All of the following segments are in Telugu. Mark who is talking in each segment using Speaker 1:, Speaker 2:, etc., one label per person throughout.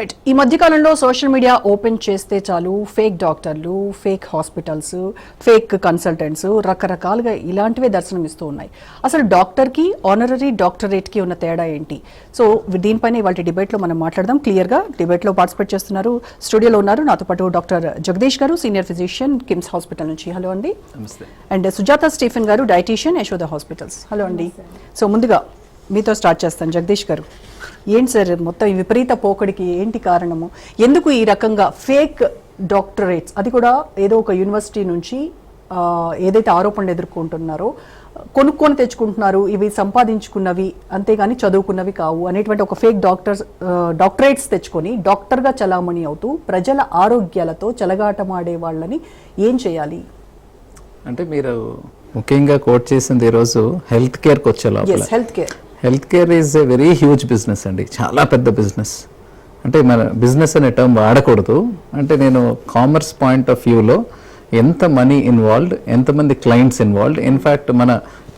Speaker 1: రైట్. ఈ మధ్య కాలంలో సోషల్ మీడియా ఓపెన్ చేస్తే చాలు ఫేక్ డాక్టర్లు, ఫేక్ హాస్పిటల్స్, ఫేక్ కన్సల్టెంట్స్ రకరకాలుగా ఇలాంటివే దర్శనమిస్తూ ఉన్నాయి. అసలు డాక్టర్కి ఆనరరీ డాక్టరేట్కి ఉన్న తేడా ఏంటి? సో దీనిపైన ఇవాళ డిబేట్లో మనం మాట్లాడదాం. క్లియర్గా డిబేట్లో పార్టిసిపేట్ చేస్తున్నారు, స్టూడియోలో ఉన్నారు నాతో పాటు డాక్టర్ జగదీష్ గారు, సీనియర్ ఫిజిషియన్, కిమ్స్ హాస్పిటల్ నుంచి. హలో అండి. అండ్ సుజాత స్టీఫెన్ గారు, డైటీషియన్, యశోద హాస్పిటల్స్. హలో అండి. సో ముందుగా మీతో స్టార్ట్ చేస్తాను. జగదీష్ గారు, ఏంటి సార్ మొత్తం ఈ విపరీత పోకడికి ఏంటి కారణము? ఎందుకు ఈ రకంగా ఫేక్ డాక్టరేట్స్, అది కూడా ఏదో ఒక యూనివర్సిటీ నుంచి ఏదైతే ఆరోపణలు ఎదుర్కొంటున్నారో కొనుక్కొని తెచ్చుకుంటున్నారు, ఇవి సంపాదించుకున్నవి అంతేగాని చదువుకున్నవి కావు అనేటువంటి ఒక ఫేక్ డాక్టరేట్స్ తెచ్చుకొని డాక్టర్గా చలామణి అవుతూ ప్రజల ఆరోగ్యాలతో చెలగాటమాడే వాళ్ళని ఏం చేయాలి?
Speaker 2: అంటే మీరు ముఖ్యంగా కోట్ చేసింది ఈరోజు హెల్త్ కేర్కి వచ్చే లోపల. Health care is a very huge business అండి, చాలా పెద్ద బిజినెస్. అంటే మన బిజినెస్ అనే టర్మ్ వాడకూడదు. అంటే నేను కామర్స్ పాయింట్ ఆఫ్ వ్యూలో ఎంత మనీ ఇన్వాల్వ్డ్, ఎంతమంది క్లయింట్స్ ఇన్వాల్వ్డ్, ఇన్ఫ్యాక్ట్ మన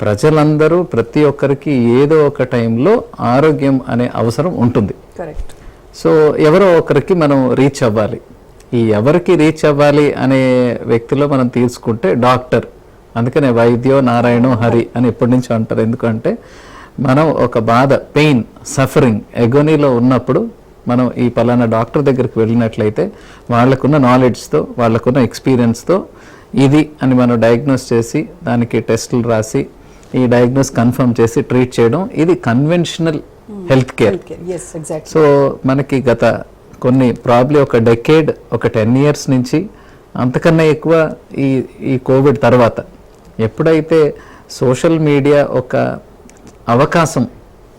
Speaker 2: ప్రజలందరూ ప్రతి ఒక్కరికి ఏదో ఒక టైంలో ఆరోగ్యం అనే అవసరం ఉంటుంది.
Speaker 1: కరెక్ట్.
Speaker 2: సో ఎవరో ఒకరికి మనం రీచ్ అవ్వాలి. ఈ ఎవరికి రీచ్ అవ్వాలి అనే వ్యక్తిలో మనం తీసుకుంటే డాక్టర్. అందుకనే వైద్యో నారాయణో హరి అని ఎప్పటి నుంచి అంటారు. ఎందుకంటే మనం ఒక బాధ, పెయిన్, సఫరింగ్, ఎగోనీలో ఉన్నప్పుడు మనం ఈ పలానా డాక్టర్ దగ్గరికి వెళ్ళినట్లయితే వాళ్ళకున్న నాలెడ్జ్తో, వాళ్ళకున్న ఎక్స్పీరియన్స్తో ఇది అని మనం డయాగ్నోస్ చేసి దానికి టెస్టులు రాసి ఈ డయాగ్నోస్ కన్ఫర్మ్ చేసి ట్రీట్ చేయడం, ఇది కన్వెన్షనల్ హెల్త్ కేర్. సో మనకి గత కొన్ని ప్రాబ్లీ ఒక డెకేడ్, ఒక 10 years నుంచి అంతకన్నా ఎక్కువ ఈ కోవిడ్ తర్వాత ఎప్పుడైతే సోషల్ మీడియా ఒక అవకాశం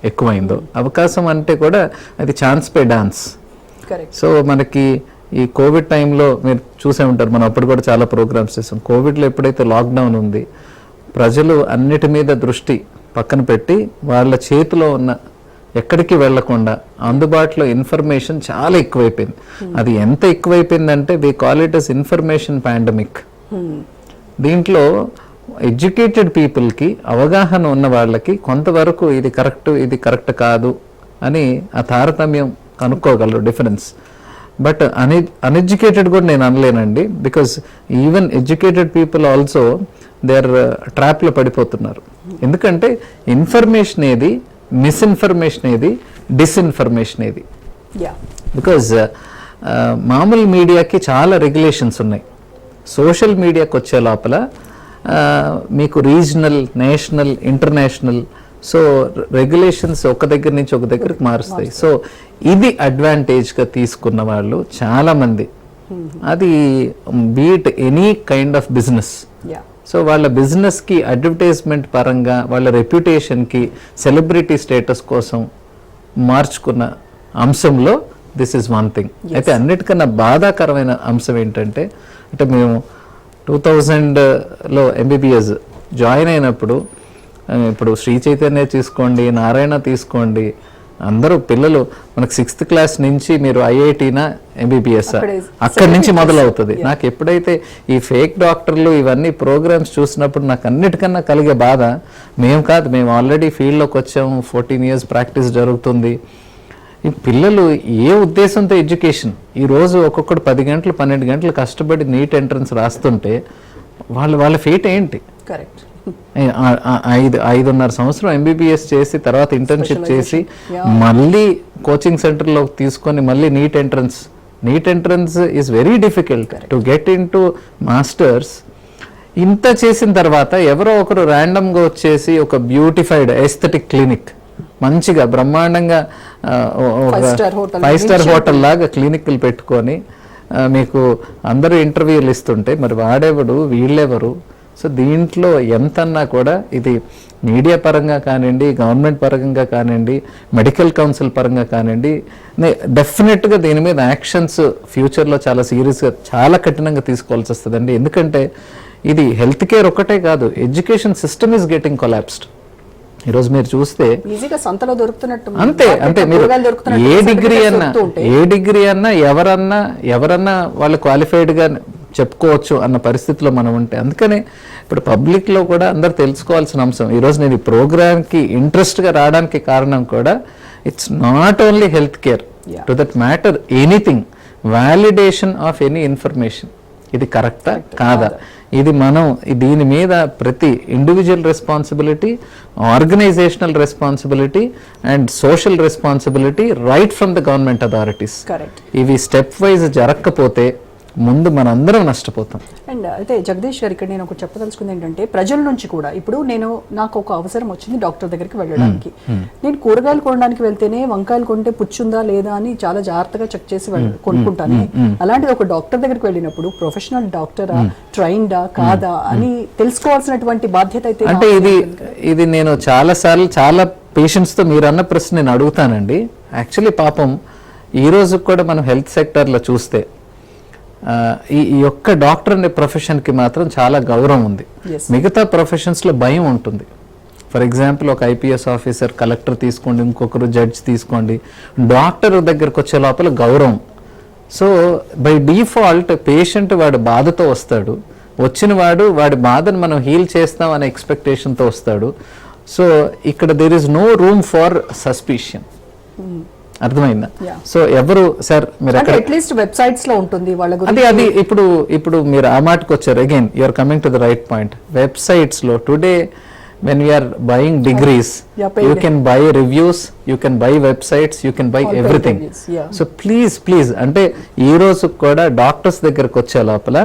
Speaker 2: ఎక్కువైందో, అవకాశం అంటే కూడా అది ఛాన్స్ పే డాన్స్. సో మనకి ఈ కోవిడ్ టైంలో మీరు చూసే ఉంటారు, మనం అప్పుడు కూడా చాలా ప్రోగ్రామ్స్ చేసాం. కోవిడ్లో ఎప్పుడైతే లాక్డౌన్ ఉంది, ప్రజలు అన్నిటి మీద దృష్టి పక్కన పెట్టి వాళ్ళ చేతిలో ఉన్న ఎక్కడికి వెళ్లకుండా అందుబాటులో ఇన్ఫర్మేషన్ చాలా ఎక్కువైపోయింది. అది ఎంత ఎక్కువైపోయిందంటే we call it as information pandemic. దీంట్లో ఎడ్యుకేటెడ్ పీపుల్కి, అవగాహన ఉన్న వాళ్ళకి కొంతవరకు ఇది కరెక్ట్ కాదు అని ఆ తారతమ్యం కనుక్కోగలరు, డిఫరెన్స్. బట్ అన్ఎడ్యుకేటెడ్ కూడా నేను అనలేనండి, because even educated people also they are ట్రాప్లో పడిపోతున్నారు. ఎందుకంటే ఇన్ఫర్మేషన్ ఏది, మిస్ఇన్ఫర్మేషన్ ఏది, డిస్ఇన్ఫర్మేషన్ ఏది. బికాజ్ మామూలు మీడియాకి చాలా రెగ్యులేషన్స్ ఉన్నాయి. సోషల్ మీడియాకి వచ్చే లోపల మీకు regional, national, international, so regulations ఒక దగ్గర నుంచి ఒక దగ్గరికి మారుస్తాయి. సో ఇది అడ్వాంటేజ్గా తీసుకున్న వాళ్ళు చాలామంది. అది beat any kind of business. So వాళ్ళ బిజినెస్కి అడ్వర్టైజ్మెంట్ పరంగా, వాళ్ళ రెప్యుటేషన్కి, సెలబ్రిటీ స్టేటస్ కోసం మార్చుకున్న అంశంలో దిస్ ఈజ్ వన్ థింగ్. అయితే అన్నిటికన్నా బాధాకరమైన అంశం ఏంటంటే, అంటే మేము 2000లో MBBS జాయిన్ అయినప్పుడు, ఇప్పుడు శ్రీ చైతన్య తీసుకోండి, నారాయణ తీసుకోండి, అందరూ పిల్లలు మనకు 6th class నుంచి మీరు ఐఐటీనా MBBS అక్కడి నుంచి మొదలవుతుంది. నాకు ఎప్పుడైతే ఈ ఫేక్ డాక్టర్లు ఇవన్నీ ప్రోగ్రామ్స్ చూసినప్పుడు నాకు అన్నిటికన్నా కలిగే బాధ, మేము ఆల్రెడీ ఫీల్డ్లోకి వచ్చాము, 14 years ప్రాక్టీస్ జరుగుతుంది. ఈ పిల్లలు ఏ ఉద్దేశంతో ఎడ్యుకేషన్, ఈరోజు ఒక్కొక్కడు 10 గంటలు 12 గంటలు కష్టపడి నీట్ ఎంట్రన్స్ రాస్తుంటే వాళ్ళ ఫేట్ ఏంటి?
Speaker 1: కరెక్ట్.
Speaker 2: 5.5 సంవత్సరం MBBS చేసి తర్వాత ఇంటర్న్షిప్ చేసి మళ్ళీ కోచింగ్ సెంటర్లో తీసుకొని మళ్ళీ neat entrance is very difficult to get in to masters. ఇంత చేసిన తర్వాత ఎవరో ఒకరు ర్యాండమ్గా వచ్చేసి ఒక బ్యూటిఫైడ్ ఎస్థెటిక్ క్లినిక్, మంచిగా బ్రహ్మాండంగా 5-star హోటల్ లాగా క్లినిక్లు పెట్టుకొని మీకు అందరూ ఇంటర్వ్యూలు ఇస్తుంటే మరి వాడెవడు, వీళ్ళెవరు? సో దీంట్లో ఎంతన్నా కూడా ఇది మీడియా పరంగా కానివ్వండి, గవర్నమెంట్ పరంగా కానివ్వండి, మెడికల్ కౌన్సిల్ పరంగా కానివ్వండి, డెఫినెట్గా దీని మీద యాక్షన్స్ ఫ్యూచర్లో చాలా సీరియస్గా, చాలా కఠినంగా తీసుకోవాల్సి వస్తుందండి. ఎందుకంటే ఇది హెల్త్ కేర్ ఒక్కటే కాదు, education system is getting collapsed. ఈరోజు మీరు చూస్తే అంతే మీరు ఏ డిగ్రీ అన్నా ఎవరన్నా వాళ్ళు క్వాలిఫైడ్గా చెప్పుకోవచ్చు అన్న పరిస్థితిలో మనం ఉంటే, అందుకనే ఇప్పుడు పబ్లిక్లో కూడా అందరు తెలుసుకోవాల్సిన అంశం. ఈరోజు నేను ఈ ప్రోగ్రామ్కి ఇంట్రెస్ట్గా రావడానికి కారణం కూడా it's not only health care,
Speaker 1: Yeah.
Speaker 2: To that matter anything, validation of any information, ఇది కరెక్టా కాదా, ఇది మనం దీని మీద ప్రతి individual responsibility, organisational responsibility and social responsibility right from the government authorities. ఇవి స్టెప్ వైజ్ జరగకపోతే ముందు మనందరం నష్టపోతాం.
Speaker 1: అండ్ అయితే జగదీష్ గారు, ఇక్కడ నేను ఒకటి చెప్పదలుచుకుంది ఏంటంటే, ప్రజల నుంచి కూడా ఇప్పుడు నాకు ఒక అవసరం వచ్చింది డాక్టర్ దగ్గరికి వెళ్ళడానికి, నేను కూరగాయలు కొనడానికి వెళ్తేనే వంకాయలు కొంటే పుచ్చుందా లేదా అని చాలా జాగ్రత్తగా చెక్ చేసి కొనుక్కుంటాను. అలాంటిది ఒక డాక్టర్ దగ్గరికి వెళ్ళినప్పుడు ప్రొఫెషనల్ డాక్టరా, ట్రైన్డా కాదా అని తెలుసుకోవాల్సినటువంటి బాధ్యత అయితే.
Speaker 2: అంటే ఇది నేను చాలా పేషెంట్స్ తో మీరు అన్న ప్రశ్న నేను అడుగుతానండి. యాక్చువల్లీ పాపం ఈ రోజు కూడా మనం హెల్త్ సెక్టర్ లో చూస్తే ఈ యొక్క డాక్టర్ అనే ప్రొఫెషన్కి మాత్రం చాలా గౌరవం ఉంది. మిగతా ప్రొఫెషన్స్లో భయం ఉంటుంది. ఫర్ ఎగ్జాంపుల్ ఒక ఐపీఎస్ ఆఫీసర్, కలెక్టర్ తీసుకోండి, ఇంకొకరు జడ్జ్ తీసుకోండి, డాక్టర్ దగ్గరకు వచ్చే లోపల గౌరవం. సో బై డిఫాల్ట్ పేషెంట్ వాడి బాధతో వస్తాడు, వాడి బాధను మనం హీల్ చేస్తాం అనే ఎక్స్పెక్టేషన్తో వస్తాడు. సో ఇక్కడ there is no room for suspicion. అర్థమైందా? సో ఎవరు సార్ మీరు
Speaker 1: అట్లీస్ట్ వెబ్సైట్స్ లో ఉంటుంది వాళ్ళ
Speaker 2: గురించి. అది ఇప్పుడు మీరు ఆ మాటకు వచ్చారు. Again you are coming to the right point. Websites లో today when we are buying degrees, you can buy reviews, you can buy websites, you can buy everything. So please అంటే ఈ రోజు కూడా డాక్టర్స్ దగ్గరకు వచ్చే లోపల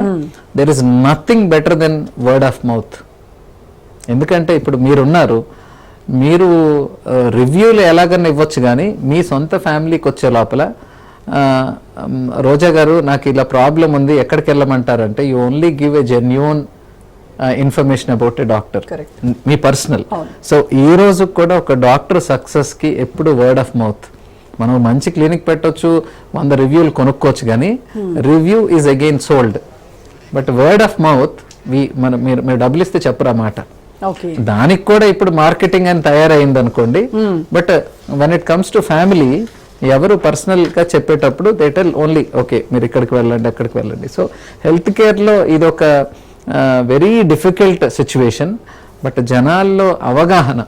Speaker 2: there is nothing better than word of mouth. ఎందుకంటే ఇప్పుడు మీరు రివ్యూలు ఎలాగన్నా ఇవ్వచ్చు, కానీ మీ సొంత ఫ్యామిలీకి వచ్చే లోపల రోజా గారు నాకు ఇలా ప్రాబ్లం ఉంది, ఎక్కడికి వెళ్ళమంటారంటే you only give a genuine information about a doctor, మీ పర్సనల్. సో ఈ రోజు కూడా ఒక డాక్టర్ సక్సెస్కి ఎప్పుడు వర్డ్ ఆఫ్ మౌత్. మనం మంచి క్లినిక్ పెట్టొచ్చు, 100 రివ్యూలు కొనుక్కోవచ్చు, కానీ review is again sold. But word of mouth మీరు డబ్బులు ఇస్తే చెప్పరు ఆ మాట. దానికి కూడా ఇప్పుడు మార్కెటింగ్ అని తయారైంది అనుకోండి. But when it comes to family, ఎవరు పర్సనల్ గా చెప్పేటప్పుడు దే టెల్ ఓన్లీ ఓకే మీరు ఇక్కడికి వెళ్ళండి, అక్కడికి వెళ్ళండి. సో హెల్త్ కేర్ లో ఇది ఒక వెరీ డిఫికల్ట్ సిచ్యువేషన్. బట్ జనాల్లో అవగాహన,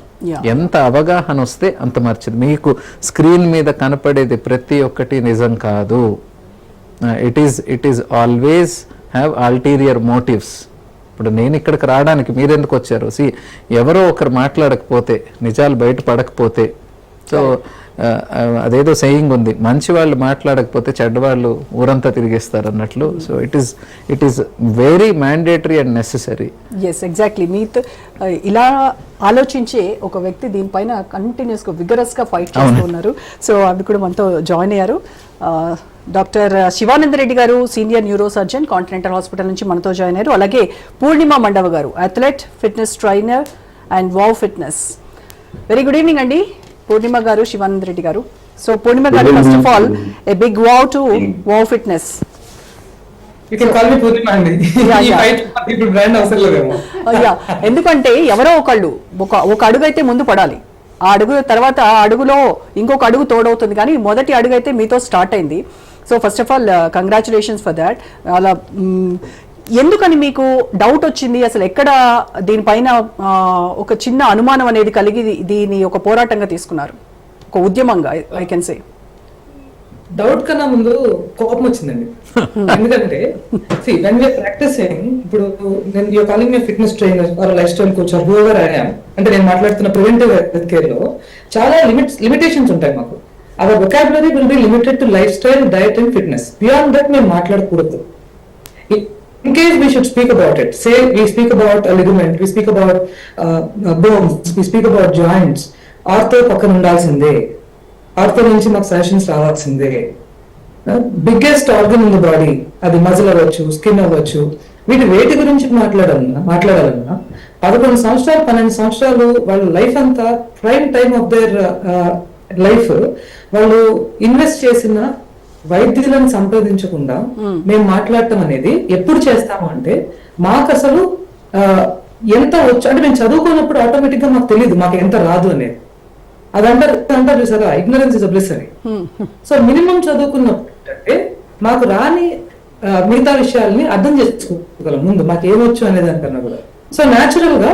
Speaker 2: ఎంత అవగాహన వస్తే అంత మంచిది. మీకు స్క్రీన్ మీద కనపడేది ప్రతి ఒక్కటి నిజం కాదు. It is always have ulterior motives. ఇప్పుడు నేను ఇక్కడికి రావడానికి మీరెందుకు వచ్చారు? ఎవరో ఒకరు మాట్లాడకపోతే, నిజాలు బయట పడకపోతే, సో అదేదో సెయింగ్ ఉంది, మంచి వాళ్ళు మాట్లాడకపోతే చెడ్డవాళ్ళు ఊరంతా తిరిగేస్తారు అన్నట్లు. So it is very mandatory and necessary.
Speaker 1: Yes, exactly. మీతో ఇలా ఆలోచించే ఒక వ్యక్తి దీనిపైన కంటిన్యూస్గా విగరస్గా ఫైట్ చేస్తున్నారు. సో అది కూడా మనతో జాయిన్ అయ్యారు. డాక్టర్ శివానంద రెడ్డి గారు, senior neuro surgeon, Continental Hospital నుంచి మనతో జాయిన్ అయ్యారు. అలాగే పూర్ణిమ మండవ గారు, athlete, fitness trainer and Wow Fitness. Very good evening అండి పూర్ణిమ గారు, శివానంద రెడ్డి గారు. సో పూర్ణిమ గారు, first of all a big wow to Wow Fitness. ఎందుకంటే ఎవరో ఒక అడుగు అయితే ముందు పడాలి. ఆ అడుగు తర్వాత ఆ అడుగులో ఇంకొక అడుగు తోడవుతుంది, కానీ మొదటి అడుగు అయితే మీతో స్టార్ట్ అయింది. So first of all congratulations for that. అలా ఎందుకని మీకు డౌట్ వచ్చింది అసలు? ఎక్కడ దీనిపైన ఒక చిన్న అనుమానం అనేది కలిగి దీని ఒక పోరాటంగా తీసుకున్నారు, ఒక ఉద్యమంగా ఐ కెన్ సే?
Speaker 3: డౌట్ కన్నా ముందు కోపం వచ్చిందండి. ఎందుకంటే when we are practicing, ఇప్పుడు you're calling me a fitness trainer or a lifestyle coach or whoever I am, అంటే నేను మాట్లాడుతున్న ప్రివెంటివ్ హెల్త్ కేర్ లో చాలా లిమిటేషన్స్ ఉంటాయి మాకు. Our vocabulary will be limited to lifestyle, diet and fitness. Beyond that మేము మాట్లాడకూడదు. In case we should speak about it, say we speak about a ligament, we speak about bones, we speak about joints, ortho పక్కన ఉండాల్సిందే, ఆర్థో నుంచి మాకు సజెషన్స్ రావాల్సిందే. Biggest organ in the body, అది మజిల్ అవ్వచ్చు, స్కిన్ అవ్వచ్చు, వేటి గురించి మాట్లాడాలన్నా 11 సంవత్సరాలు 12 సంవత్సరాలు వాళ్ళ లైఫ్ అంతా, prime time of their life వాళ్ళు ఇన్వెస్ట్ చేసిన వైద్యులను సంప్రదించకుండా మేము మాట్లాడటం అనేది ఎప్పుడు చేస్తాము అంటే, మాకు అసలు ఎంత వచ్చు అంటే మేము చదువుకున్నప్పుడు ఆటోమేటిక్ గా మాకు తెలియదు మాకు ఎంత రాదు అనేది. అది అంటారు చూసారా, ఇగ్నరెన్స్ ఇస్ అ బ్లెస్ అని. సో మినిమం చదువుకున్నప్పుడు మాకు రాని మిగతా విషయాల్ని అర్థం చేసుకోగలం ముందు మాకు ఏమొచ్చు అనే దానికన్నా కూడా. సో న్యాచురల్ గా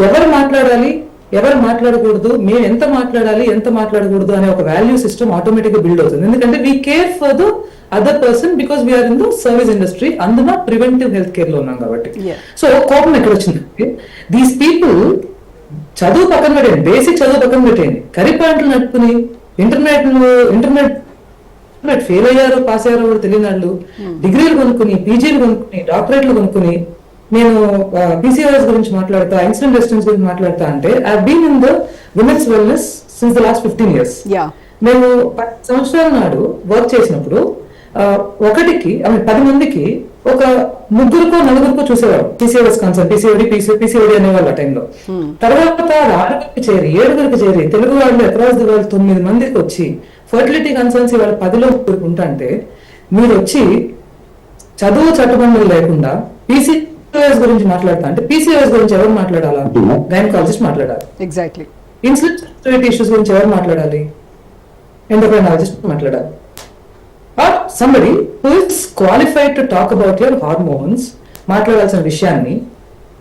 Speaker 3: ఎవరు మాట్లాడాలి, ఎవరు మాట్లాడకూడదు, మేము ఎంత మాట్లాడాలి ఎంత మాట్లాడకూడదు అనే ఒక వాల్యూ సిస్టమ్ ఆటోమేటిక్ గా బిల్డ్ అవుతుంది. ఎందుకంటే we care for the other person because we are in the service industry, అందున ప్రివెంటివ్ హెల్త్ కేర్ లో ఉన్నాం కాబట్టి. సో కోపం ఎక్కడ వచ్చిందంటే దీస్ పీపుల్ చదువు పక్కన పెట్టండి, బేసిక్ చదువు పక్కన పెట్టండి, కర్రీ పాయింట్లు నడుపుకుని ఇంటర్నెట్ ఫెయిల్ అయ్యారో పాస్ అయ్యారో కూడా తెలియని వాళ్ళు డిగ్రీలు కొనుక్కుని, పీజీలు కొనుక్కుని, డాక్టరేట్లు కొనుక్కుని, నేను PCOS గురించి మాట్లాడతా, ఇన్సులిన్ రెసిస్టెన్స్ గురించి మాట్లాడతా అంటే I been in the women's wellness since the last 15 years. నేను 10 సంవత్సరాల నాడు వర్క్ చేసినప్పుడు ఒకటికి 10 మందికి ఒక 3-4 చూసేవారు PCOS కాన్సెప్ట్, PCOD అనేవాళ్ళు ఆ టైంలో. తర్వాత 6 చేరి 7 చేరి తెలుగు వాళ్ళు అక్రాస్ ది వరల్డ్ 9 మందికి వచ్చి ఫర్టిలిటీ కన్సర్న్స్ ఇవాళ 10లో కూరుకుంటా అంటే మీరు వచ్చి చదువు చట్టబంధులు లేకుండా PCOS గురించి మాట్లాడతా అంటే PCOS గురించి ఎవరు మాట్లాడాలా? గైనకాలజిస్ట్ మాట్లాడాలి.
Speaker 1: ఎగ్జాక్ట్లీ.
Speaker 3: ఇన్సులిన్ ఇష్యూస్ గురించి ఎవరు మాట్లాడాలి? ఎండోక్రైనాలజిస్ట్ మాట్లాడాలి. Or somebody who is qualified to talk about your hormones మాట్లాడాల్సిన విషయాన్ని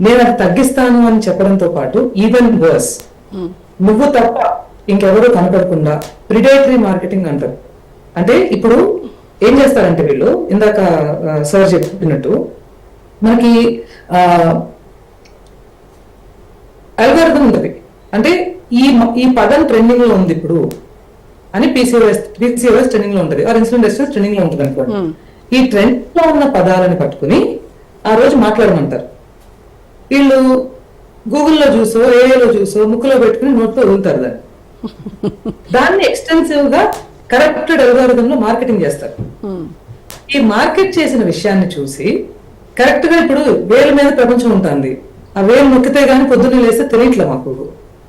Speaker 3: నేను అది తగ్గిస్తాను అని చెప్పడంతో పాటు ఈవెన్ వర్స్ నువ్వు తప్ప ఇంకెవరూ కనపడకుండా ప్రిడేటరీ మార్కెటింగ్ అంటారు. అంటే ఇప్పుడు ఏం చేస్తారంటే వీళ్ళు ఇందాక సార్ చెప్పినట్టు మనకి అల్గారిథం ఉంటుంది. అంటే ఈ పదం ట్రెండింగ్ లో ఉంది ఇప్పుడు అని PCOS ట్రెండింగ్ లో ఉంటుంది, ఆర్ ఇన్సులిన్ రెసిస్టెన్స్ ట్రెండింగ్ లో ఉంటుంది అనుకోండి. ఈ ట్రెండ్ లో ఉన్న పదాలని పట్టుకుని ఆ రోజు మాట్లాడమంటారు. వీళ్ళు గూగుల్లో చూసో ఏఐలో చూసో ముక్కులో పెట్టుకుని నోట్లో వదులుతారు దాన్ని ఎక్స్టెన్సివ్ గా కరెక్టెడ్ అల్గారిథం లో మార్కెటింగ్ చేస్తారు. ఈ మార్కెట్ చేసిన విషయాన్ని చూసి కరెక్ట్ గా ఇప్పుడు వేల మీద ప్రపంచం ఉంటుంది, ఆ వేలు నొక్కితే గానీ పొద్దున్నే లేస్తే తెలియట్లే మాకు,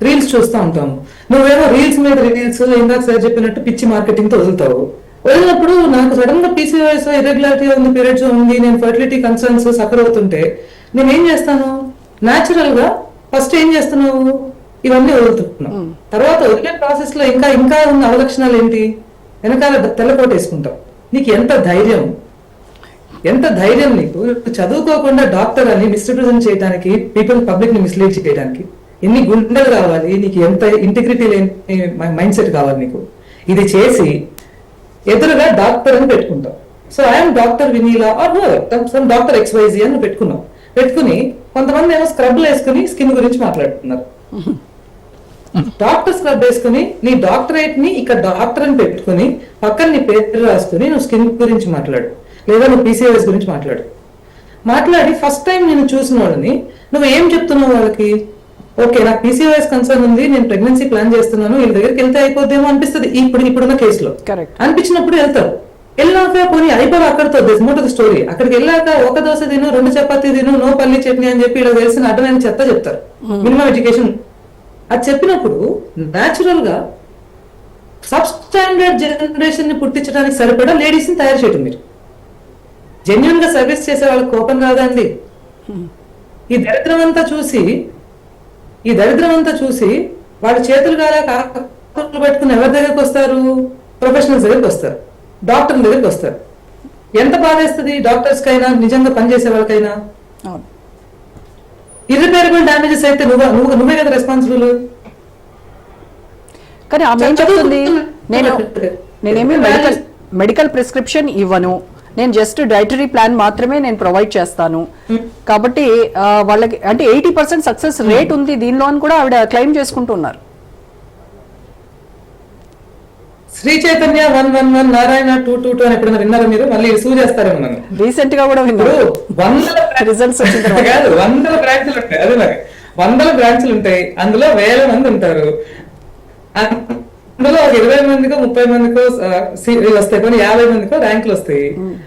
Speaker 3: రీల్స్ చూస్తూ ఉంటాము. నువ్వేమో రీల్స్ మీద రీల్స్ ఇందాక సార్ చెప్పినట్టు పిచ్చి మార్కెటింగ్ తో వదులుతావు. వదిలినప్పుడు నాకు సడన్ గా PCOS ఇర్రెగ్యులారిటీ ఉంది, పీరియడ్స్ ఉంది, నేను ఫర్టిలిటీ కన్సర్న్స్ సఫర్ అవుతుంటే నేనేం చేస్తాను? న్యాచురల్ గా ఫస్ట్ ఏం చేస్తున్నావు? ఇవన్నీ వదులుతున్నావు. తర్వాత వదిలే ప్రాసెస్ లో ఇంకా ఉన్న అవలక్షణాలు ఏంటి? వెనకాల తెల్లకోట వేసుకుంటావు. నీకు ఎంత ధైర్యం నీకు చదువుకోకుండా డాక్టర్ అని మిస్రిప్రజెంట్ చేయడానికి, పబ్లిక్ ని మిస్లీడ్ చేయడానికి ఎన్ని గుండెలు కావాలి నీకు, ఎంత ఇంటిగ్రిటీ లేని మైండ్ సెట్ కావాలి నీకు. ఇది చేసి ఎదురుగా డాక్టర్ అని పెట్టుకుంటావు. So I'm doctor Vineela or some doctor XYZ అని పెట్టుకుని కొంతమంది ఏమో స్క్రబ్లు వేసుకుని స్కిన్ గురించి మాట్లాడుతున్నారు. డాక్టర్ స్క్రబ్ వేసుకుని నీ డాక్టరేట్ ని ఇక్కడ డాక్టర్ అని పెట్టుకుని పక్కన నీ పేరు రాసుకుని నువ్వు స్కిన్ గురించి మాట్లాడు, లేదా నువ్వు PCOS గురించి మాట్లాడి ఫస్ట్ టైం నేను చూసిన వాళ్ళని నువ్వు ఏం చెప్తున్నావు వాళ్ళకి? ఓకే, నాకు PCOS కన్సర్న్ ఉంది, నేను ప్రెగ్నెన్సీ ప్లాన్ చేస్తున్నాను, వీళ్ళ దగ్గరికి వెళ్తే అయిపోద్దేమో అనిపిస్తుంది ఇప్పుడున్న కేసులో. అనిపించినప్పుడు వెళ్తారు. వెళ్ళాక పోనీ అయిపోయి అక్కడితో మోట స్టోరీ. అక్కడికి వెళ్ళాక ఒక దోశ తిను, 2 చపాతీ తిను, నో పల్లి చట్నీ అని చెప్పి ఇలా తెలిసిన అడ్డమైన చెత్త చెప్తారు. మినిమం ఎడ్యుకేషన్ అది చెప్పినప్పుడు న్యాచురల్ గా సబ్ స్టాండర్డ్ జనరేషన్ ని పుట్టించడానికి సరిపడా లేడీస్ ని తయారు చేయడం. మీరు జెన్యున్ గా సర్వీస్ చేసే వాళ్ళకి కోపం రాదా అండి? ఈ దరిద్రం అంతా చూసి వాళ్ళ చేతులు కాలా కాకులు పట్టుకుని ఎవరి దగ్గరకు వస్తారు? ప్రొఫెషనల్స్ దగ్గరికి వస్తారు, డాక్టర్ల దగ్గరికి వస్తారు. ఎంత బాధేస్తుంది డాక్టర్స్ కైనా, నిజంగా పనిచేసే వాళ్ళకైనా. ఇర్రిపేరబుల్ డ్యామేజెస్ అయితే నువ్వే కదా రెస్పాన్సిబుల్.
Speaker 1: కానీ ఆమె ఏం చెప్తుంది? నేనేమి మెడికల్ ప్రిస్క్రిప్షన్ ఇవ్వను, నేను జస్ట్ డైటరీ ప్లాన్ మాత్రమే నేను ప్రొవైడ్ చేస్తాను. కాబట్టి వాళ్ళకి అంటే 80% సక్సెస్ రేట్ ఉంది దీనిలో అని కూడా ఆవిడ క్లెయిమ్ చేసుకుంటున్నారు.
Speaker 3: శ్రీ చైతన్య 111, నారాయణ 222 అని ఎప్పుడైనా విన్నారా మీరు? మళ్ళీ సూ చేస్తారేమో నన్ను.
Speaker 1: రీసెంట్ గా కూడా విన్నారు. 100 రిజల్ట్స్ వచ్చిన తర్వాత కాదు, 100 బ్రాంచ్లు ఉంటాయి. అదే మరి 100 బ్రాంచ్లు ఉంటాయి, అందులో 1000 మంది ఉంటారు. అందులో 20 మందికో 30 మందికో వస్తాయి, కొన్ని 50 మందికో ర్యాంకులు వస్తాయి.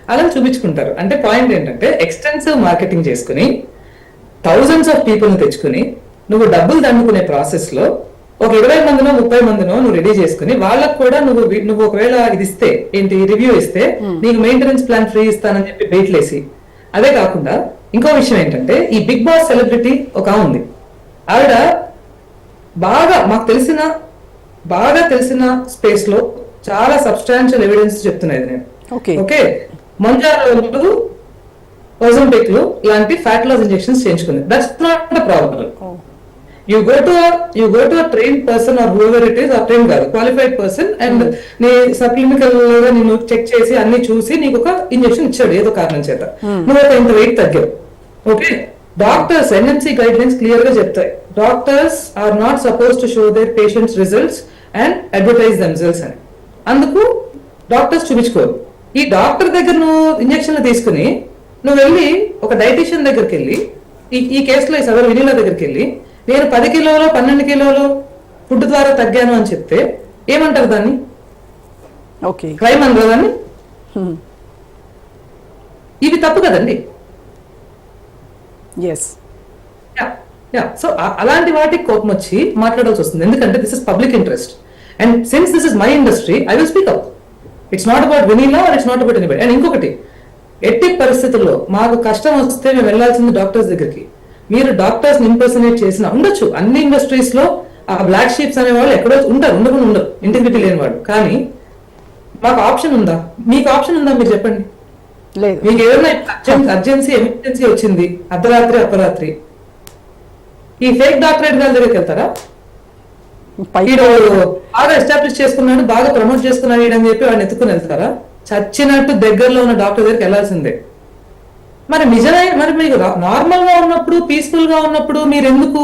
Speaker 1: అలా చూపించుకుంటారు. అంటే పాయింట్ ఏంటంటే ఎక్స్టెన్సివ్ మార్కెటింగ్ చేసుకుని థౌజండ్స్ ఆఫ్ పీపుల్ ని తెచ్చుకుని నువ్వు డబ్బులు దండుకునే ప్రాసెస్ లో ఒక 20 మందినో 30 మందినో నువ్వు రెడీ చేసుకుని వాళ్ళకు కూడా నువ్వు ఒకవేళ ఇది ఇస్తే ఏంటి రివ్యూ ఇస్తే నీకు మెయింటెనెన్స్ ప్లాన్ ఫ్రీ ఇస్తానని చెప్పి బయటలేసి. అదే కాకుండా ఇంకో విషయం ఏంటంటే ఈ బిగ్ బాస్ సెలబ్రిటీ ఒక ఉంది, ఆవిడ మాకు తెలిసిన స్పేస్ లో చాలా సబ్స్టాన్షియల్ ఎవిడెన్స్ చెప్తున్నది నేను. ఓకే, మంజారాలు, ఓజంపిక్లు లాంటి ఫ్యాట్ లాస్ ఇంజెక్షన్స్ చేయించుకుంది. That's not the problem.
Speaker 3: You go to a trained person or whoever it is, or trained కాదు, qualified person, and నీ సబ్క్లినికల్ గా నిన్ను చెక్ చేసి అన్ని చూసి నీకు ఒక ఇంజెక్షన్ ఇచ్చాడు ఏదో కారణం చేత, నువ్వు ఒక ఇంత వెయిట్ తగ్గావు. Okay, doctors NMC guidelines clear గా చెప్తాయి, doctors are not suppose to show their patients results and advertise themselves అని. అందుకు డాక్టర్స్ చూపించుకోరు. ఈ డాక్టర్ దగ్గర నువ్వు ఇంజక్షన్లు తీసుకుని నువ్వు వెళ్ళి ఒక డైటీషియన్ దగ్గరికి వెళ్ళి, ఈ కేసులో ఈ సదరు వినీలా దగ్గరికి వెళ్ళి నేను 10 కిలోలు 12 కిలోలు ఫుడ్ ద్వారా తగ్గాను అని చెప్తే ఏమంటారు దాన్ని?
Speaker 1: ఓకే,
Speaker 3: క్రైమ్ అనరు దాన్ని? ఇవి తప్పు కదండి.
Speaker 1: ఎస్,
Speaker 3: సో అలాంటి వాటికి కోపం వచ్చి మాట్లాడాల్సి వస్తుంది, ఎందుకంటే this is public interest and since this is my industry I will speak up. It's not about Vinila or it's not about anybody. And ఇంకొకటి, ఎట్టి పరిస్థితుల్లో మాకు కష్టం వస్తే మేము వెళ్లాల్సింది డాక్టర్స్ దగ్గరికి. మీరు డాక్టర్స్ ఇంపర్సనేట్ చేసిన ఉండొచ్చు, అన్ని ఇండస్ట్రీస్ లో ఆ బ్లాక్ షీప్స్ అనే వాళ్ళు ఎక్కడో ఉంటారు, ఉండకుండా ఉండరు, ఇంటిగ్రిటీ లేని వాడు. కానీ మాకు ఆప్షన్ ఉందా? మీకు ఆప్షన్ ఉందా? మీరు చెప్పండి.
Speaker 1: లేదు.
Speaker 3: మీకు ఏదైనా అర్జెన్సీ ఎమర్జెన్సీ వచ్చింది అర్ధరాత్రి అపరాత్రి, ఈ ఫేక్ డాక్టరేట్ గారి దగ్గరికి వెళ్తారా? వీడు బాగా ఎస్టాబ్లిష్ చేసుకున్నాడు, బాగా ప్రమోట్ చేసుకున్నాడు అని చెప్పి వాడిని ఎత్తుకుని వెళ్తారా? చచ్చినట్టు దగ్గరలో ఉన్న డాక్టర్ దగ్గరికి వెళ్ళాల్సిందే. మరి మరి మీకు నార్మల్ గా ఉన్నప్పుడు, పీస్ఫుల్ గా ఉన్నప్పుడు మీరు ఎందుకు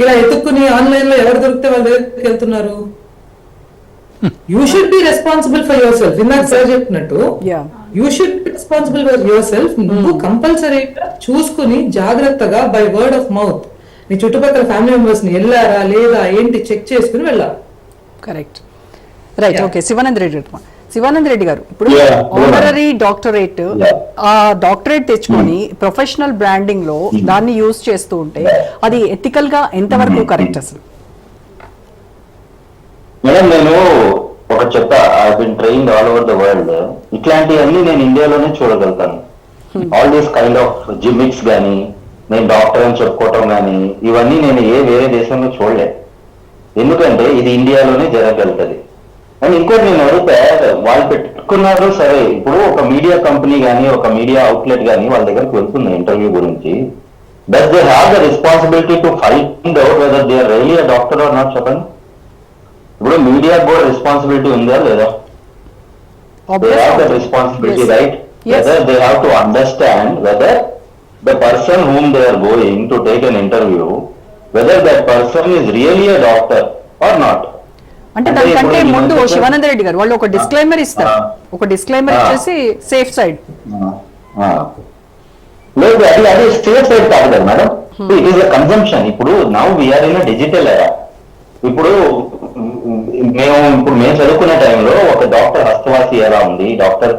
Speaker 3: ఇలా ఎత్తుక్కుని ఆన్లైన్ లో ఎవరు దొరికితే వాళ్ళ దగ్గరికి వెళ్తున్నారు? You should be responsible for your self. ఇందాక సార్ చెప్పినట్టు you should be responsible for your self. నువ్వు కంపల్సరీగా చూసుకుని జాగ్రత్తగా బై వర్డ్ ఆఫ్ మౌత్ నీ చుట్టుపక్కల ఫ్యామిలీ మెంబర్స్ ని వెళ్ళారా లేదా ఏంటి చెక్ చేసుకుని వెళ్ళాలి.
Speaker 1: Correct, right. Okay, Shivanand Reddy గారు, ఇప్పుడు ఆనరరీ డాక్టరేట్, ఆ డాక్టరేట్ తెచ్చుకొని ప్రొఫెషనల్ బ్రాండింగ్ లో దాన్ని యూజ్ చేస్తూ ఉంటే అది ఎథికల్ గా ఎంతవరకు కరెక్ట్ అసలు?
Speaker 4: మేడం, నేను ఒక చెప్తా, I been trained all over the world. ఇట్లాంటివన్నీ నేను ఇండియాలోనే చూడగలుగుతాను. All these kind of gimmicks గానీ, నేను డాక్టర్ అని చెప్పుకోవటం కానీ, ఇవన్నీ నేను వేరే దేశంలో చూడలేదు. ఎందుకంటే ఇది ఇండియాలోనే జరగగలుగుతుంది. అండ్ ఇంకోటి నేను అడిగితే, వాళ్ళు పెట్టుకున్నారు సరే, ఇప్పుడు ఒక మీడియా కంపెనీ కానీ ఒక మీడియా అవుట్లెట్ కానీ వాళ్ళ దగ్గరకు వెళ్తుంది ఇంటర్వ్యూ గురించి, does they have the responsibility to find out whether they are really a doctor or not? చెప్పండి. ఇప్పుడు మీడియా కూడా రెస్పాన్సిబిలిటీ ఉందా లేదా? They have the responsibility, right? Whether they have to understand whether the person whom they are going to take an interview, whether that person is really a doctor or not.
Speaker 1: అంటే దానికంటే ముందు శివానంద రెడ్డి గారు వాళ్ళు ఒక డిస్క్లైమర్ ఇస్తారు, ఒక డిస్క్లైమర్ ఇచ్చేసి సేఫ్ సైడ్.
Speaker 4: లేదు, అది సేఫ్ సైడ్ కాదు కదా madam, it is a consumption. ఇప్పుడు now we're in digital era. ఇప్పుడు మేము చదువుకునే టైంలో ఒక డాక్టర్ హస్తవాసి ఎలా ఉంది, డాక్టర్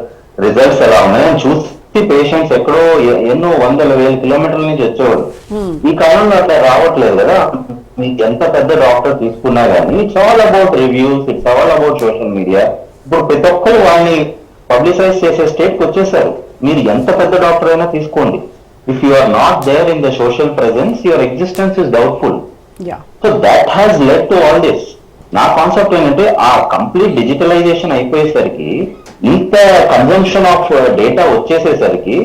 Speaker 4: రిజల్ట్స్ ఎలా ఉన్నాయి అని చూసి పేషెంట్స్ ఎక్కడో ఎన్నో 100,000 కిలోమీటర్ల నుంచి వచ్చేవాడు. ఈ కాలంలో అట్లా రావట్లేదు కదా. మీకు ఎంత పెద్ద డాక్టర్ తీసుకున్నా గానీ it's all about reviews, it's all about social media. ఇప్పుడు ప్రతి ఒక్కరు వాళ్ళని పబ్లిసైజ్ చేసే స్టేట్ కి వచ్చేసారు. మీరు ఎంత పెద్ద డాక్టర్ అయినా తీసుకోండి, if you are not there in the social presence, your existence is doubtful. So that has led to all this. నా కాన్సెప్ట్ ఏంటంటే, ఆ కంప్లీట్ డిజిటలైజేషన్ అయిపోయేసరికి, ఇంత కన్జంప్షన్ ఆఫ్ డేటా వచ్చేసేసరికి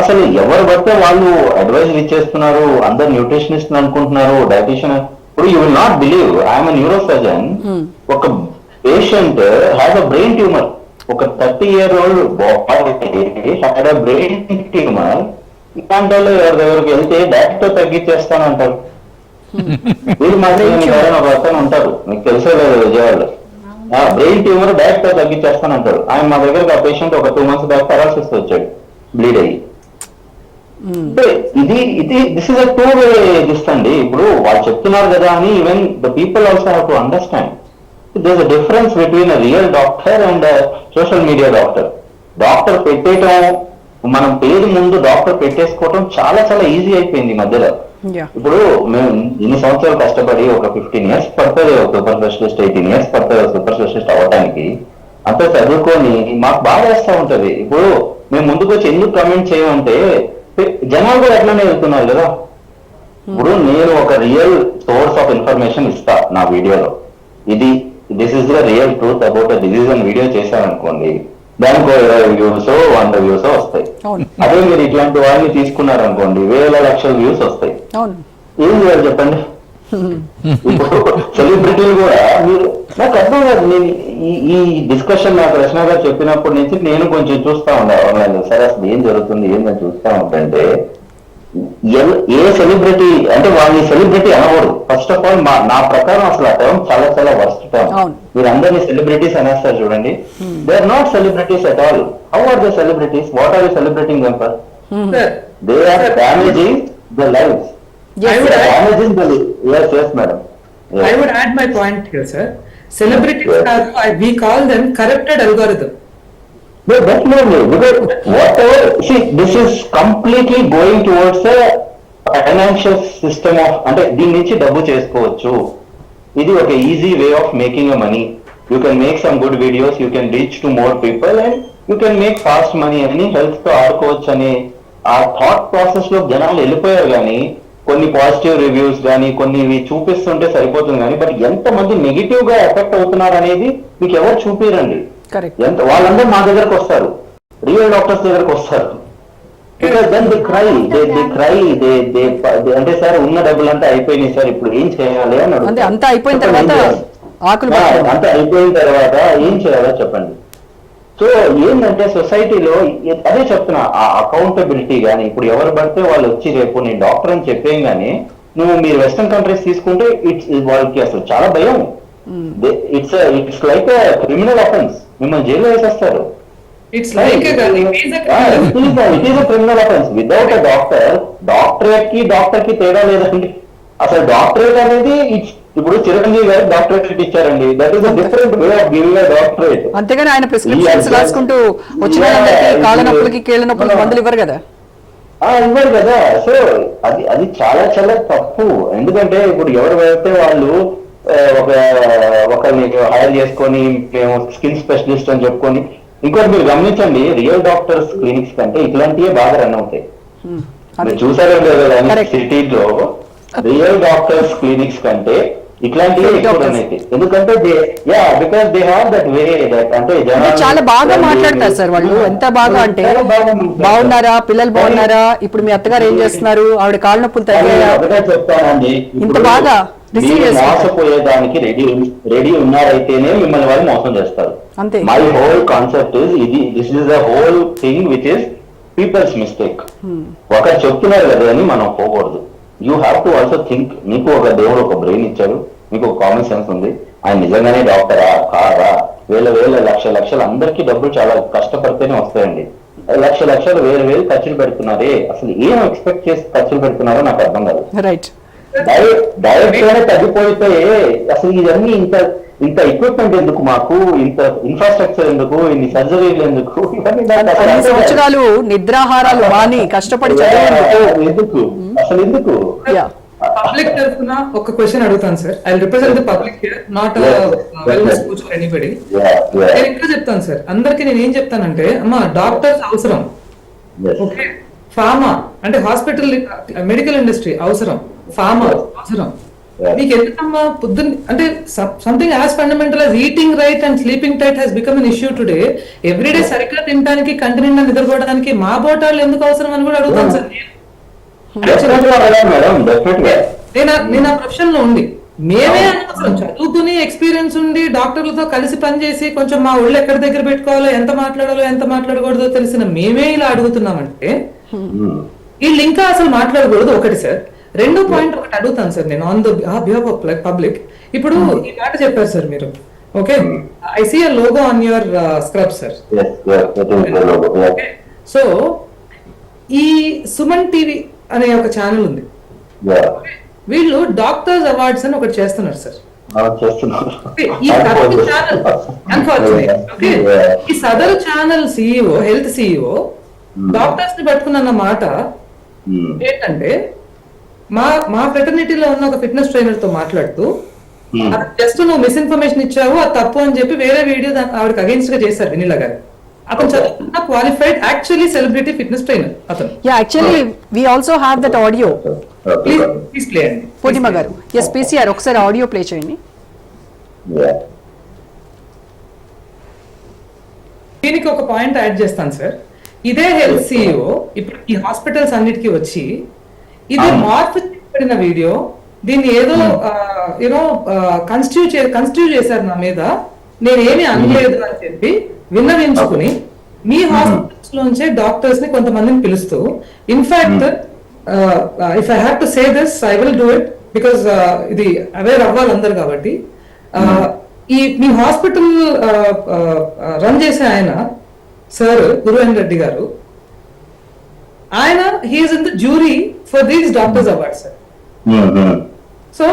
Speaker 4: అసలు ఎవరు పడితే వాళ్ళు అడ్వైజ్ ఇచ్చేస్తున్నారు. అందరు న్యూట్రిషనిస్ట్ అనుకుంటున్నారు, డైటీషియన్. ఇప్పుడు you will not believe, I'm a neuro surgeon. ఒక patient has a brain tumour. ఒక 30-year-old had a brain tumour. ఇలాంటి వాళ్ళు ఎవరి దగ్గరికి వెళ్తే డాక్టర్ తో తగ్గించేస్తానంటారు. వీళ్ళు మాత్రం ఒక అతను ఉంటారు, మీకు తెలిసే లేదు, విజయవాడలో బ్రెయిన్ ట్యూమర్ డైరెక్ట్ గా తగ్గించేస్తానంటాడు. ఆయన మా దగ్గరకు ఆ పేషెంట్ ఒక 2 months బ్యాక్ పెరాలసిస్ వచ్చాడు, బ్లీడ్ అయ్యి. This is a two way అండి. ఇప్పుడు వాళ్ళు చెప్తున్నారు కదా అని even the people also have to understand there is a difference between a real doctor and social media doctor. Doctor పెట్టేయటం, మనం పేరు ముందు డాక్టర్ పెట్టేసుకోవటం చాలా చాలా ఈజీ అయిపోయింది ఈ మధ్యలో. ఇప్పుడు మేము ఇన్ని సంవత్సరాలు కష్టపడి ఒక 15 years పడుతుంది ఒక సూపర్ స్పెషలిస్ట్, 18 years పడుతుంది సూపర్ స్పెషలిస్ట్ అవ్వడానికి. అంత చదువుకొని మాకు బాగా వేస్తా ఉంటది. ఇప్పుడు మేము ముందుకు వచ్చి ఎందుకు కమెంట్ చేయమంటే, జనాలు కూడా ఎట్లానే వెళ్తున్నారు కదా. ఇప్పుడు నేను ఒక రియల్ సోర్స్ ఆఫ్ ఇన్ఫర్మేషన్ ఇస్తా నా వీడియోలో, this is the real truth about disease అని వీడియో చేశారనుకోండి, దానికి 20 views 100 views వస్తాయి. అదే మీరు ఇట్లాంటి వారిని తీసుకున్నారనుకోండి, వేల లక్షల వ్యూస్ వస్తాయి. ఏం చేయాలి చెప్పండి? ఇప్పుడు సెలబ్రిటీలు కూడా మీరు నాకు అర్థం కాదు. నేను ఈ డిస్కషన్ నాకు రచన గారు చెప్పినప్పటి నుంచి నేను కొంచెం చూస్తా ఉండే ఆన్లైన్ లో. సరే అసలు ఏం జరుగుతుంది ఏందని చూస్తా ఉంటే ఏ సెలబ్రిటీ అంటే వాళ్ళని సెలబ్రిటీ అనకూడదు. ఫస్ట్ ఆఫ్ ఆల్ నా ప్రకారం అసలు ఆ టర్మ్ చాలా చాలా వర్స్ట్ టర్మ్. మీరు అందరినీ సెలబ్రిటీస్ అనేస్తారు చూడండి. They are not celebrities at all. How are the celebrities? What are you celebrating them for? They are damaging the lifes.
Speaker 3: I would add my point here, sir. Celebrities we call them corrupted algorithm.
Speaker 4: No, definitely. Because whatever, see, this is completely going towards a financial system of, అంటే దీని నుంచి డబ్బు చేసుకోవచ్చు. ఇది ఒక easy way of making a money. You can make some good videos, you can reach to more people and you can make fast money అని హెల్త్ తో ఆడుకోవచ్చు అనే ఆ థాట్ ప్రాసెస్ లో జనాలు వెళ్ళిపోయారు. కానీ కొన్ని పాజిటివ్ రివ్యూస్ కానీ కొన్ని చూపిస్తుంటే సరిపోతుంది కానీ బట్ ఎంత మంది నెగిటివ్ గా ఎఫెక్ట్ అవుతున్నారు అనేది మీకు ఎవరు చూపిరండి. ఎంత వాళ్ళందరూ మా దగ్గరకు వస్తారు, రియల్ డాక్టర్స్ దగ్గరకు వస్తారు. దెన్ దే క్రై అంటే సార్ ఉన్న డబ్బులంతా అయిపోయినాయి సార్, ఇప్పుడు ఏం చేయాలి అని
Speaker 1: అంతా అయిపోయిన తర్వాత
Speaker 4: ఏం చేయాలో చెప్పండి. సో ఏంటంటే సొసైటీలో అదే చెప్తున్నా, ఆ అకౌంటబిలిటీ కానీ ఇప్పుడు ఎవరు పడితే వాళ్ళు వచ్చి రేపు నేను డాక్టర్ అని చెప్పేం కానీ మీరు వెస్టర్న్ కంట్రీస్ తీసుకుంటే వాళ్ళకి అసలు చాలా భయం. It's like criminal offence. మిమ్మల్ని జైల్లో వేసేస్తారు.
Speaker 3: It's like a
Speaker 4: it is a criminal offense. Without a doctor, doctorate కి తేడా లేదండి. అసలు డాక్టరేట్ అనేది ఇప్పుడు చిరంజీవి గారు డాక్టరేట్ ఇచ్చారండి. That is a different way of giving a doctorate.
Speaker 1: అంతేగాని ఆయన ప్రిస్క్రిప్షన్స్ రాసుకుంటూ వచ్చిన వాళ్ళందరికీ కాళ్ళ నొప్పులకి కీళ్ళ నొప్పులకి మందులు ఇవ్వరు కదా.
Speaker 4: ఇవ్వరు కదా. సో అది చాలా చాలా తప్పు. ఎందుకంటే ఇప్పుడు ఎవరు వెళ్తే వాళ్ళు ఒకరిని హైర్ చేసుకొని మేము స్కిన్ స్పెషలిస్ట్ అని చెప్పుకొని. ఇంకోటి మీరు గమనించండి, రియల్ డాక్టర్స్ క్లినిక్స్ కంటే ఇట్లాంటివే బాగా రన్ అవుతాయి. మీరు చూసారో లేదో సిటీలో రియల్ డాక్టర్స్ క్లినిక్స్ కంటే ఇట్లాంటివే ఎక్కువ రన్ అవుతాయి. ఎందుకంటే because they have that way that అంటే
Speaker 1: చాలా బాగా మాట్లాడతారు సార్ వాళ్ళు. ఎంత బాగా అంటే బాగున్నారా, పిల్లలు బాగున్నారా, ఇప్పుడు మీ అత్తగారు ఏం చేస్తున్నారు, ఆవిడ కాళ్ళ నొప్పులు తగ్గాయా,
Speaker 4: చెప్తానండి.
Speaker 1: ఇంత బాగా
Speaker 4: మోసపోయేదానికి రెడీ ఉన్నారైతేనే మిమ్మల్ని వాళ్ళు మోసం చేస్తారు. My whole concept this is the whole thing which is people's mistake. ఒకరు చెప్తున్నారు కదా అని మనం పోకూడదు. You have to also think. మీకు ఒక దేవుడు ఒక బ్రెయిన్ ఇచ్చారు, మీకు ఒక కామన్ సెన్స్ ఉంది. ఆయన నిజంగానే డాక్టరా కారా, వేల లక్షలు అందరికీ డబ్బులు చాలా కష్టపడితేనే వస్తాయండి. లక్షలు వేలు ఖర్చులు పెడుతున్నారే, అసలు ఏం ఎక్స్పెక్ట్ చేసి ఖర్చులు పెడుతున్నారో నాకు అర్థం కాదు.
Speaker 1: రైట్.
Speaker 4: డైరెక్ట్ గానే తగ్గిపోతే అసలు ఇవన్నీ ఇంత ఎక్విప్మెంట్ ఎందుకు, మాకు ఇంత ఇన్ఫ్రాస్ట్రక్చర్ ఎందుకు, ఇన్ని సర్జరీలు ఎందుకు, ఇవన్నీ
Speaker 1: సంవత్సరాలు నిద్రాహారాలు మాని కష్టపడి
Speaker 4: ఎందుకు అసలు ఎందుకు?
Speaker 3: పబ్లిక్ తరఫున ఒక క్వశ్చన్ అడుగుతాను sir. I represent the public here, not wellness coach or anybody. నేను ఇంకా చెప్తాను సార్, అందరికి నేను ఏం చెప్తానంటే, అమ్మా డాక్టర్స్ అవసరం, ఓకే, ఫార్మా అంటే హాస్పిటల్ మెడికల్ ఇండస్ట్రీ అవసరం, ఫార్మా అవసరం. మీకు ఎందుకమ్మా పొద్దున్న అంటే something as fundamental as eating right and sleeping tight has become an issue today. Everyday సరిగ్గా తినడానికి, కంటి నిండా నిద్రపోవడానికి మా బోటాలు ఎందుకు అవసరం అని కూడా అడుగుతాను సార్. నేను ఆ ప్రొఫెషన్ లో ఉండి మేమే అనవసరం చదువుకుని ఎక్స్పీరియన్స్ ఉండి డాక్టర్లతో కలిసి పనిచేసి కొంచెం మా ఒళ్ళు ఎక్కడి దగ్గర పెట్టుకోవాలో, ఎంత మాట్లాడాలో ఎంత మాట్లాడకూడదో తెలిసిన మేమే ఇలా అడుగుతున్నామంటే వీళ్ళు ఇంకా అసలు మాట్లాడకూడదు. ఒకటి సార్. రెండో పాయింట్ ఒకటి అడుగుతాను సార్ నేను on the behalf of public. ఇప్పుడు ఈ మాట చెప్పారు సార్ మీరు, okay, I see a logo on your scrub sir. So ఈ సుమన్ టీవీ అనే ఒక ఛానల్ ఉంది, వీళ్ళు డాక్టర్స్ అవార్డ్స్ అని ఒకటి చేస్తున్నారు సార్. ఈ సదరు channel CEO, health CEO doctors ని పట్టుకున్న మాట ఏంటంటే, మా ఫ్రెటర్నిటీలో ఉన్న ఒక ఫిట్నెస్ ట్రైనర్ తో మాట్లాడుతూ జస్ట్ నువ్వు మిస్ఇన్ఫర్మేషన్ ఇచ్చావు, అది తప్పు అని చెప్పి వేరే వీడియో ఆవిడకి అగేన్స్ట్ గా చేశారు వినీలా గారు. అతను చదువుకున్న qualified actually celebrity fitness trainer అతను.
Speaker 1: Actually we also have that audio.
Speaker 3: Please play అండి.
Speaker 1: పూర్ణిమ గారు, ఎస్ పీసీఆర్ ఒకసారి ఆడియో ప్లే చేయండి.
Speaker 3: దీనికి ఒక పాయింట్ యాడ్ చేస్తాను సార్. ఇదే హెల్త్ సిఇఓ ఇప్పుడు ఈ హాస్పిటల్స్ అన్నిటికీ వచ్చి ఇది పడిన వీడియో దీన్ని ఏదో యూనో కన్స్టిట్యూ చేశారు నా మీద, నేనేమి అనలేదు అని చెప్పి విన్నవించుకుని మీ హాస్పిటల్స్ లోంచే డాక్టర్స్ ని కొంతమందిని పిలుస్తూ, in fact if I have to say this I will do it because ఇది అవేర్ అవ్వాలి అందరు కాబట్టి, ఈ మీ హాస్పిటల్ రన్ చేసే ఆయన సార్ గురువేంద్ర రెడ్డి గారు, ఆయన he's in the jury for these doctors awards sir. So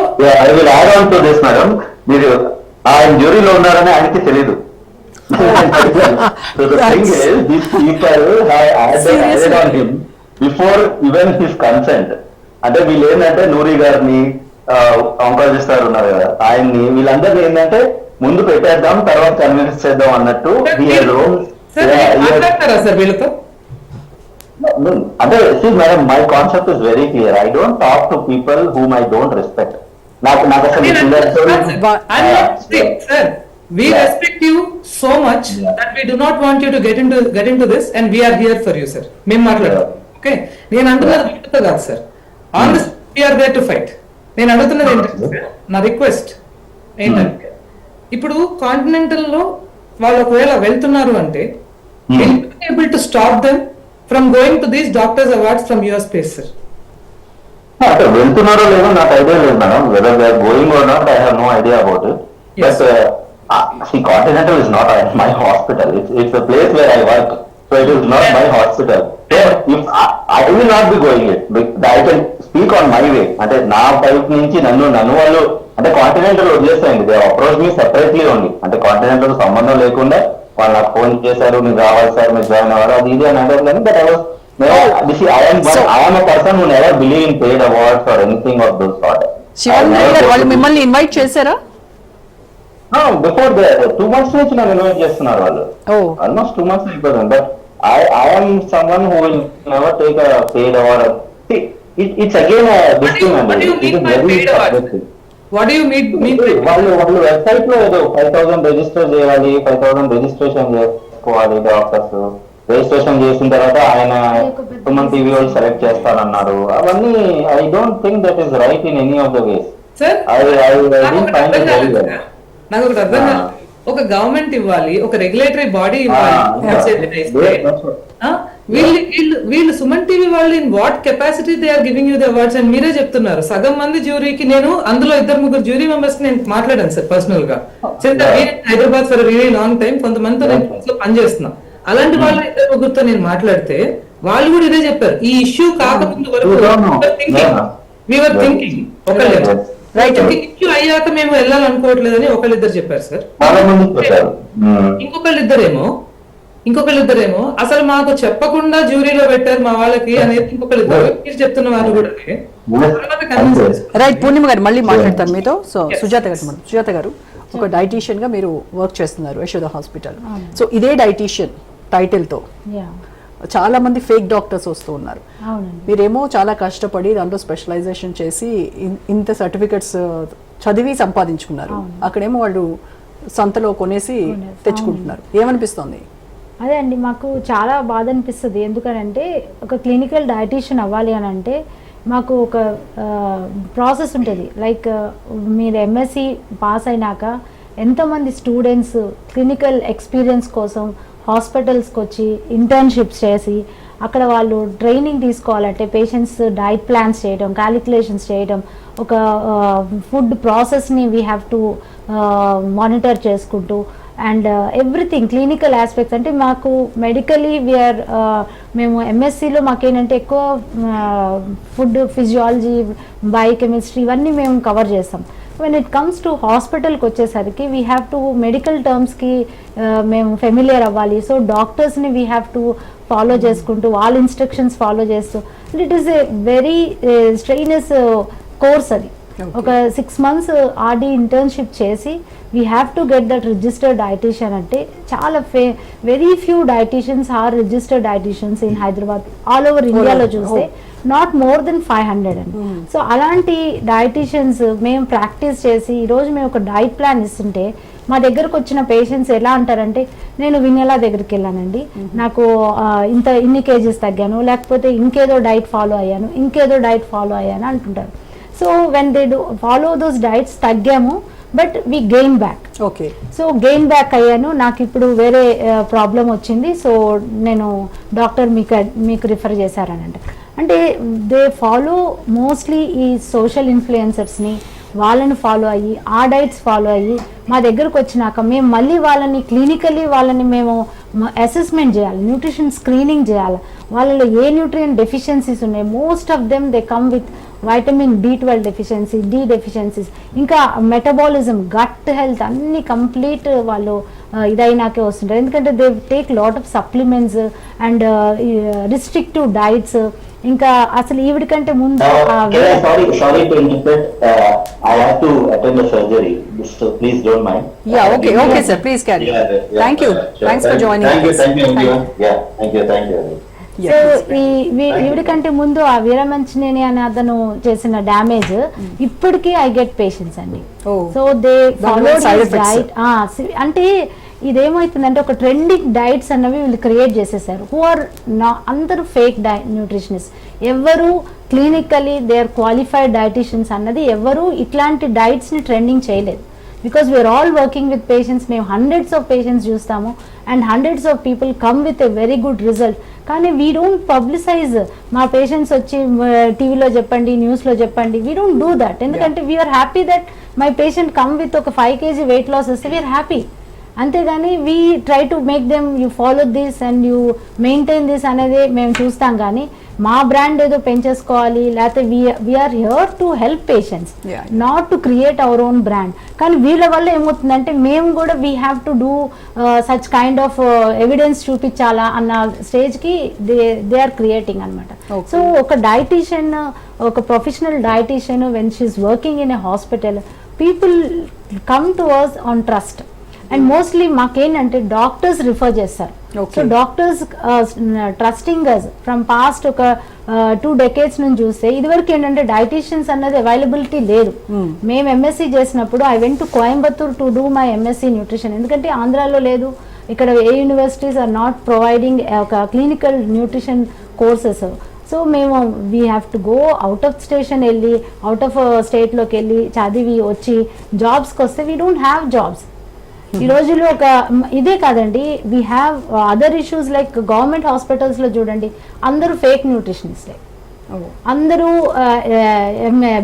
Speaker 4: I will add on to this madam, మీరు ఆయన జ్యూరీలో ఉన్నారని ఆయనకి తెలీదు. So the thing is, these people have added on him before even his consent. అంటే వీళ్ళు ఏంటంటే నూరి గారిని, ఆంకాలజిస్ట్ గారు ఉన్నారు కదా ఆయన్ని, వీళ్ళందరినీ ఏంటంటే ముందు పెట్టేద్దాం తర్వాత కన్విన్స్ చేద్దాం అన్నట్టు.
Speaker 3: మాట్లాడతారా సార్ వీళ్ళతో?
Speaker 4: అంటే madam my concept is very clear. I don't talk to people whom I don't respect. నాకు
Speaker 3: Sir, we respect you so much that we do not want you to get into this, and we are here for you, sir. మేము మాట్లాడతాం. ఓకే, నేను అంటున్నది వీటితో కాదు sir. On this we are there to fight. నేను అడుగుతున్నది ఏంటంటే, నా రిక్వెస్ట్ ఏంటంటే, ఇప్పుడు కాంటినెంటల్ లో వాళ్ళు ఒకవేళ వెళ్తున్నారు అంటే able to stop them from going to these doctors awards from your space sir?
Speaker 4: అంటే వెళ్తున్నారో లేదో నాకు ఐడియా లేదు madam. Whether they are going or not, I have no idea about it. But see, Continental is not my hospital. It's a place where I work, so it is not my hospital. So if I will not be going it, I can speak on my way. అంటే నా వైపు నుంచి నన్ను వాళ్ళు అంటే కాంటినెంటల్ వదిలేస్తాయండి. They approach me separately only. అంటే కాంటినెంటల్ సంబంధం లేకుండా వాళ్ళు నాకు ఫోన్ చేశారు, మీరు రావాలి సార్, మీరు జాయిన్ అవ్వాలి, అది ఇది అని అంటే. But I am a person who never believe in paid awards or anything of those sort.
Speaker 1: వాళ్ళు మిమ్మల్ని ఇన్వైట్ చేశారా?
Speaker 4: బిఫోర్ 2 months నుంచి నన్ను ఇన్వైట్ చేస్తున్నారు వాళ్ళు. ఆల్మోస్ట్ 2 months అయిపోయింది. But I am someone who will never take a paid award. See, it's again this thing and it is very subjective.
Speaker 3: What do you mean?
Speaker 4: వాళ్ళు వెబ్సైట్ లో ఏదో 5,000 రిజిస్టర్ చేయాలి, 5,000 రిజిస్ట్రేషన్ చేసుకోవాలి డాక్టర్స్. రిజిస్ట్రేషన్ చేసిన తర్వాత ఆయన సుమన్ టీవీ వాళ్ళు సెలెక్ట్ చేస్తారన్నారు. అవన్నీ I don't think that is right in any of the ways.
Speaker 3: నాకు ఒకటి అర్థం కాదు. ఒక గవర్నమెంట్ ఇవ్వాలి, ఒక రెగ్యులేటరీ బాడీ ఇవ్వాలి. వీళ్ళు సుమన్ టీవీ వాళ్ళు in what capacity they are giving you the awards అని మీరే చెప్తున్నారు. సగం మంది జ్యూరీకి, నేను అందులో 2-3 జ్యూరీ మెంబర్స్ కి నేను మాట్లాడాను సార్ పర్సనల్ గా. Hyderabad for really long time, కొంతమందితో నేను పనిచేస్తున్నా. అలాంటి వాళ్ళు 2-3తో నేను మాట్లాడితే వాళ్ళు కూడా ఇదే చెప్పారు. ఈ ఇష్యూ కాకముందు వరకు థింకింగ్ ఒకళ్ళు ఇష్యూ అయ్యాక మేము వెళ్ళాలనుకోవట్లేదని ఒకళ్ళిద్దరు చెప్పారు సార్. ఇంకొకళ్ళిద్దరేమో అసలు మాకు చెప్పకుండా జ్యూరీలో పెట్టారు మా వాళ్ళకి అనేది ఇంకొకళ్ళిద్దరు చెప్తున్న వాళ్ళు కూడా.
Speaker 1: రైట్, పూర్ణిమ గారు మళ్ళీ మాట్లాడతాను మీతో. సో సుజాత గారు ఒక డైటీషియన్ గా మీరు వర్క్ చేస్తున్నారు యశోద హాస్పిటల్. సో ఇదే డైటీషియన్ టైటిల్ తో చాలా మంది ఫేక్ డాక్టర్స్ వస్తూ ఉన్నారు. మీరేమో చాలా కష్టపడి దాంట్లో స్పెషలైజేషన్ చేసి ఇంత సర్టిఫికెట్స్ చదివి సంపాదించుకున్నారు. అక్కడేమో వాళ్ళు సంతలో కొనేసి తెచ్చుకుంటున్నారు. ఏమనిపిస్తుంది?
Speaker 5: అదే అండి, మాకు చాలా బాధ అనిపిస్తుంది. ఎందుకనంటే ఒక క్లినికల్ డైటీషియన్ అవ్వాలి అని అంటే మాకు ఒక ప్రాసెస్ ఉంటుంది. లైక్ మీరు ఎంఎస్సి పాస్ అయినాక ఎంతోమంది స్టూడెంట్స్ క్లినికల్ ఎక్స్పీరియన్స్ కోసం హాస్పిటల్స్కి వచ్చి ఇంటర్న్షిప్స్ చేసి అక్కడ వాళ్ళు ట్రైనింగ్ తీసుకోవాలంటే పేషెంట్స్ డైట్ ప్లాన్స్ చేయడం, క్యాలిక్యులేషన్స్ చేయడం, ఒక ఫుడ్ ప్రాసెస్ని వీ హ్యావ్ టు మానిటర్ చేసుకుంటూ అండ్ ఎవ్రీథింగ్ క్లినికల్ ఆస్పెక్ట్స్. అంటే మాకు మెడికలీ వీఆర్ మేము ఎంఎస్సిలో మాకేంటంటే ఎక్కువ ఫుడ్ ఫిజియాలజీ, బయోకెమిస్ట్రీ ఇవన్నీ మేము కవర్ చేస్తాం. వెన్ ఇట్ కమ్స్ టు హాస్పిటల్కి వచ్చేసరికి వీ హ్యావ్ టు మెడికల్ టర్మ్స్కి మేము ఫెమిలియర్ అవ్వాలి. సో డాక్టర్స్ని వీ హ్యావ్ టు ఫాలో చేసుకుంటూ వాళ్ళ ఇన్స్ట్రక్షన్స్ ఫాలో చేస్తూ it is a very strenuous course. అది ఒక 6 months ఆర్డీ ఇంటర్న్షిప్ చేసి we have to get that registered dietitian. అంటే చాలా very few dietitians are registered dietitians in Hyderabad. All over ఇండియాలో చూస్తే నాట్ మోర్ దెన్ 500 అండి. సో అలాంటి డైటీషియన్స్ మేము ప్రాక్టీస్ చేసి ఈరోజు మేము ఒక డైట్ ప్లాన్ ఇస్తుంటే మా దగ్గరకు వచ్చిన పేషెంట్స్ ఎలా అంటారంటే, నేను వినయలా దగ్గరికి వెళ్ళానండి, నాకు ఇన్ని కేజీస్ తగ్గాను, లేకపోతే ఇంకేదో డైట్ ఫాలో అయ్యాను అంటుంటారు. So when they do follow those diets తగ్గాము, but we gain back.
Speaker 1: Okay.
Speaker 5: So gain back అయ్యాను, నాకు ఇప్పుడు వేరే ప్రాబ్లం వచ్చింది, సో నేను డాక్టర్ మీకు రిఫర్ చేశారనంటే, అంటే దే ఫాలో మోస్ట్లీ ఈ సోషల్ ఇన్ఫ్లుయెన్సర్స్ని, వాళ్ళని ఫాలో అయ్యి ఆ డైట్స్ ఫాలో అయ్యి మా దగ్గరకు వచ్చినాక మేము మళ్ళీ వాళ్ళని క్లినికల్లీ వాళ్ళని మేము అసెస్మెంట్ చేయాలి, న్యూట్రిషన్ స్క్రీనింగ్ చేయాలి, వాళ్ళలో ఏ న్యూట్రియన్ డెఫిషియన్సీస్ ఉన్నాయి. Most of them they come with vitamin B12 deficiency, D deficiencies, ఇంకా మెటబాలిజం, గట్ హెల్త్ అన్ని కంప్లీట్ వాళ్ళు ఇదైనాకే వస్తుంటారు. ఎందుకంటే they take lot of supplements and restrictive diets. ఇంకా అసలు ఈవిడికంటే ముందు
Speaker 4: sorry to interrupt. I have to attend the surgery, so please don't mind.
Speaker 1: Yeah, okay sir, please carry on. Thank you. Thanks for joining us.
Speaker 4: Thank you. Yeah, thank you.
Speaker 5: So ఈవిడికంటే ముందు ఆ వీరమంచినేని అనే అతను చేసిన డ్యామేజ్ ఇప్పటికీ ఐ గెట్ పేషెంట్స్ అండి. So they follow diet. అంటే ఇదేమవుతుందంటే ఒక ట్రెండింగ్ డైట్స్ అన్నవి వీళ్ళు క్రియేట్ చేసేసారు. హూ ఆర్ అందరూ ఫేక్ న్యూట్రిషనిస్ట్, ఎవరు clinically they are qualified dieticians అన్నది ఎవరు ఇట్లాంటి డైట్స్ని ట్రెండింగ్ చేయలేదు. Because we are all working with patients, మేము హండ్రెడ్స్ ఆఫ్ పేషెంట్స్ చూస్తాము and hundreds of people come with a very good result. కానీ వీ డోంట్ పబ్లిసైజ్, మా పేషెంట్స్ వచ్చి టీవీలో చెప్పండి, న్యూస్లో చెప్పండి, వీ డోంట్ డూ దట్. ఎందుకంటే we are happy that my patient come with ఒక 5 kg వెయిట్ లాస్ వస్తే వీఆర్ హ్యాపీ. అంతేగాని we try to make them you follow this and you maintain this అనేది మేము చూస్తాం. కానీ మా బ్రాండ్ ఏదో పెంచేసుకోవాలి, లేకపోతే we are here to help patients, not to create our own brand. కానీ వీళ్ళ వల్ల ఏమవుతుందంటే మేము కూడా we have to do such kind of evidence చూపించాలా అన్న స్టేజ్కి దే ఆర్ క్రియేటింగ్ అనమాట. సో ఒక డైటీషియన్, ఒక professional dietitian when she's working in a hospital, people come to us on trust. And mostly మాకేంటంటే డాక్టర్స్ రిఫర్ చేస్తారు. So doctors trusting us from past ఒక 2 decades నుంచి చూస్తే ఇదివరకు ఏంటంటే డైటీషియన్స్ అన్నది అవైలబిలిటీ లేదు. మేము ఎంఎస్సీ చేసినప్పుడు I went to Coimbatore to do my MSc nutrition. ఎందుకంటే ఆంధ్రాలో లేదు, ఇక్కడ ఏ యూనివర్సిటీస్ ఆర్ నాట్ ప్రొవైడింగ్ ఒక క్లినికల్ న్యూట్రిషన్ కోర్సెస్. సో మేము we have to go out of station వెళ్ళి, అవుట్ ఆఫ్ స్టేట్లోకి వెళ్ళి చదివి వచ్చి జాబ్స్కి వస్తే వీ డోంట్ హ్యావ్ జాబ్స్. ఈ రోజుల్లో ఒక ఇదే కాదండి, we have other issues like government హాస్పిటల్స్లో చూడండి, అందరూ ఫేక్ న్యూట్రిషనిస్టే. అందరూ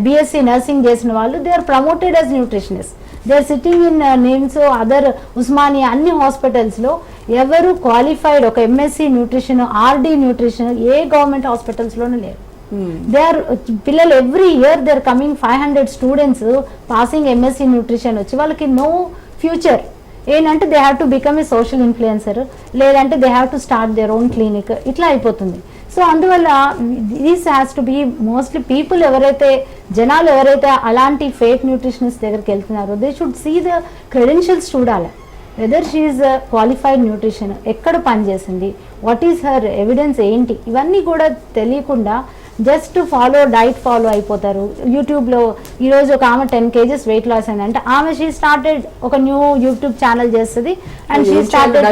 Speaker 5: BSc నర్సింగ్ చేసిన వాళ్ళు they are promoted as nutritionist. They are sitting in NIMS, other Osmania అన్ని హాస్పిటల్స్లో ఎవరు క్వాలిఫైడ్ ఒక MSc న్యూట్రిషన్, RD న్యూట్రిషన్ ఏ గవర్నమెంట్ హాస్పిటల్స్లోనూ లేరు. దే ఆర్ పిల్లలు every year they are coming 500 students passing MSc nutrition వచ్చి వాళ్ళకి నో ఫ్యూచర్. ఏంటంటే they have to become a social influencer, లేదంటే they have to start their own clinic, ఇట్లా అయిపోతుంది. సో అందువల్ల this has to be mostly people జనాలు ఎవరైతే అలాంటి ఫేక్ న్యూట్రిషనిస్ట్ దగ్గరికి వెళ్తున్నారో they should see the credentials చూడాలి. Whether she is qualified nutrition, ఎక్కడ పనిచేసింది, వాట్ ఈస్ హర్ ఎవిడెన్స్ ఏంటి, ఇవన్నీ కూడా తెలియకుండా జస్ట్ డైట్ ఫాలో అయిపోతారు. యూట్యూబ్లో ఈరోజు ఒక ఆమె 10 kgs వెయిట్ లాస్ అయిందంటే ఆమె షీ స్టార్టెడ్ ఒక న్యూ యూట్యూబ్ ఛానల్ చేస్తుంది అండ్ షీ స్టార్టెడ్